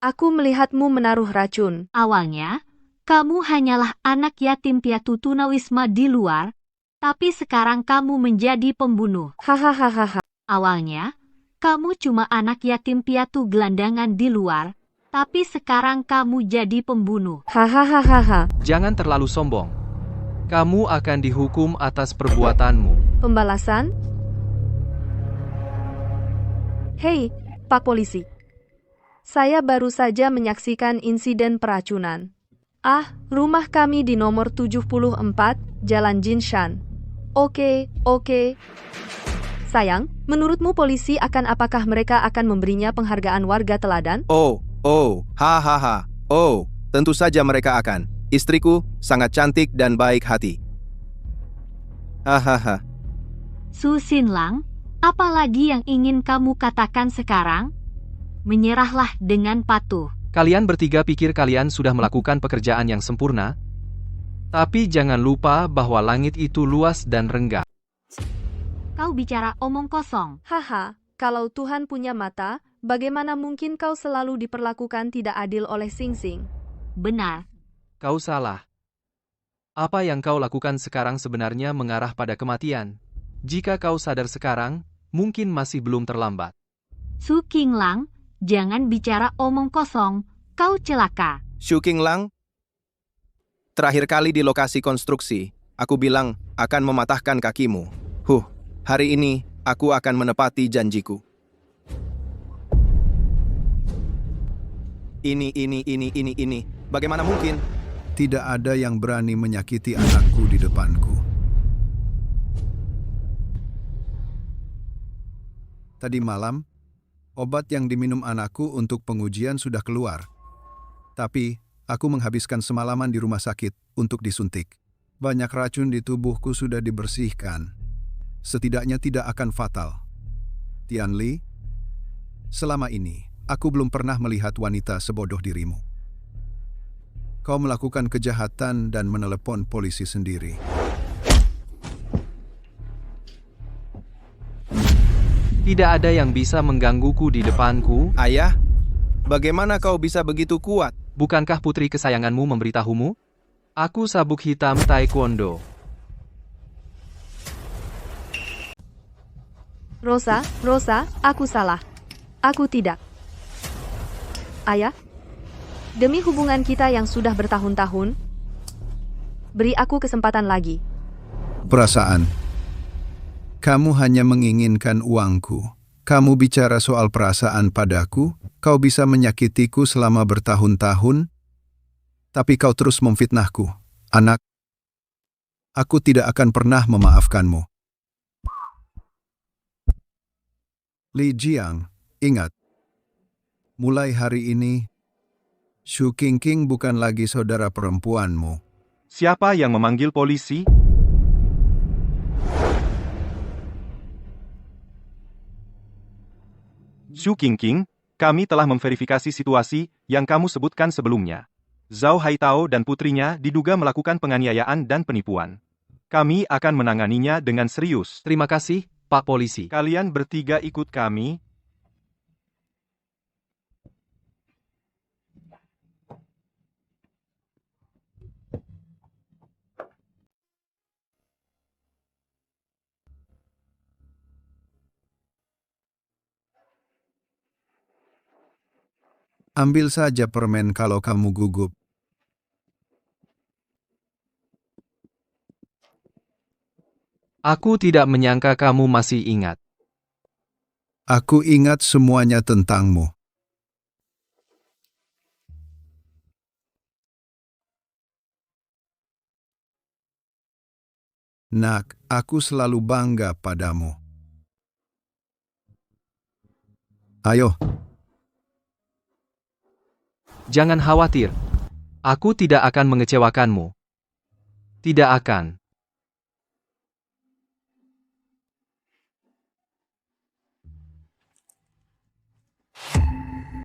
Aku melihatmu menaruh racun. Awalnya, kamu hanyalah anak yatim piatu tunawisma di luar, tapi sekarang kamu menjadi pembunuh. Hahaha. Awalnya, kamu cuma anak yatim piatu gelandangan di luar, tapi sekarang kamu jadi pembunuh. Hahaha. Jangan terlalu sombong. Kamu akan dihukum atas perbuatanmu. Pembalasan? Hei, Pak Polisi. Saya baru saja menyaksikan insiden peracunan. Rumah kami di nomor 74, Jalan Jinshan. Oke. Sayang, menurutmu polisi apakah mereka akan memberinya penghargaan warga teladan? Hahaha. Tentu saja mereka akan. Istriku sangat cantik dan baik hati. Hahaha. Su Xinlang, apa lagi yang ingin kamu katakan sekarang? Menyerahlah dengan patuh. Kalian bertiga pikir kalian sudah melakukan pekerjaan yang sempurna? Tapi jangan lupa bahwa langit itu luas dan renggang. Kau bicara omong kosong. Haha, kalau Tuhan punya mata, bagaimana mungkin kau selalu diperlakukan tidak adil oleh Sing Sing? Benar. Kau salah. Apa yang kau lakukan sekarang sebenarnya mengarah pada kematian. Jika kau sadar sekarang, mungkin masih belum terlambat. Su Qinglang, jangan bicara omong kosong, kau celaka. Shu Qinglang, terakhir kali di lokasi konstruksi, aku bilang akan mematahkan kakimu. Hari ini aku akan menepati janjiku. Ini. Bagaimana mungkin? Tidak ada yang berani menyakiti anakku di depanku. Tadi malam, obat yang diminum anakku untuk pengujian sudah keluar. Tapi, aku menghabiskan semalaman di rumah sakit untuk disuntik. Banyak racun di tubuhku sudah dibersihkan. Setidaknya tidak akan fatal. Tianli, selama ini, aku belum pernah melihat wanita sebodoh dirimu. Kau melakukan kejahatan dan menelepon polisi sendiri. Tidak ada yang bisa menggangguku di depanku. Ayah, bagaimana kau bisa begitu kuat? Bukankah putri kesayanganmu memberitahumu? Aku sabuk hitam taekwondo. Rosa, aku salah. Aku tidak. Ayah, demi hubungan kita yang sudah bertahun-tahun, beri aku kesempatan lagi. Perasaan. Kamu hanya menginginkan uangku. Kamu bicara soal perasaan padaku, kau bisa menyakitiku selama bertahun-tahun, tapi kau terus memfitnahku. Anak, aku tidak akan pernah memaafkanmu. Li Jiang, ingat. Mulai hari ini, Shu Qingqing bukan lagi saudara perempuanmu. Siapa yang memanggil polisi? Shu Qingqing, kami telah memverifikasi situasi yang kamu sebutkan sebelumnya. Zhao Haitao dan putrinya diduga melakukan penganiayaan dan penipuan. Kami akan menanganinya dengan serius. Terima kasih, Pak Polisi. Kalian bertiga ikut kami. Ambil saja permen kalau kamu gugup. Aku tidak menyangka kamu masih ingat. Aku ingat semuanya tentangmu. Nak, aku selalu bangga padamu. Ayo, Jangan khawatir. Aku tidak akan mengecewakanmu. Tidak akan.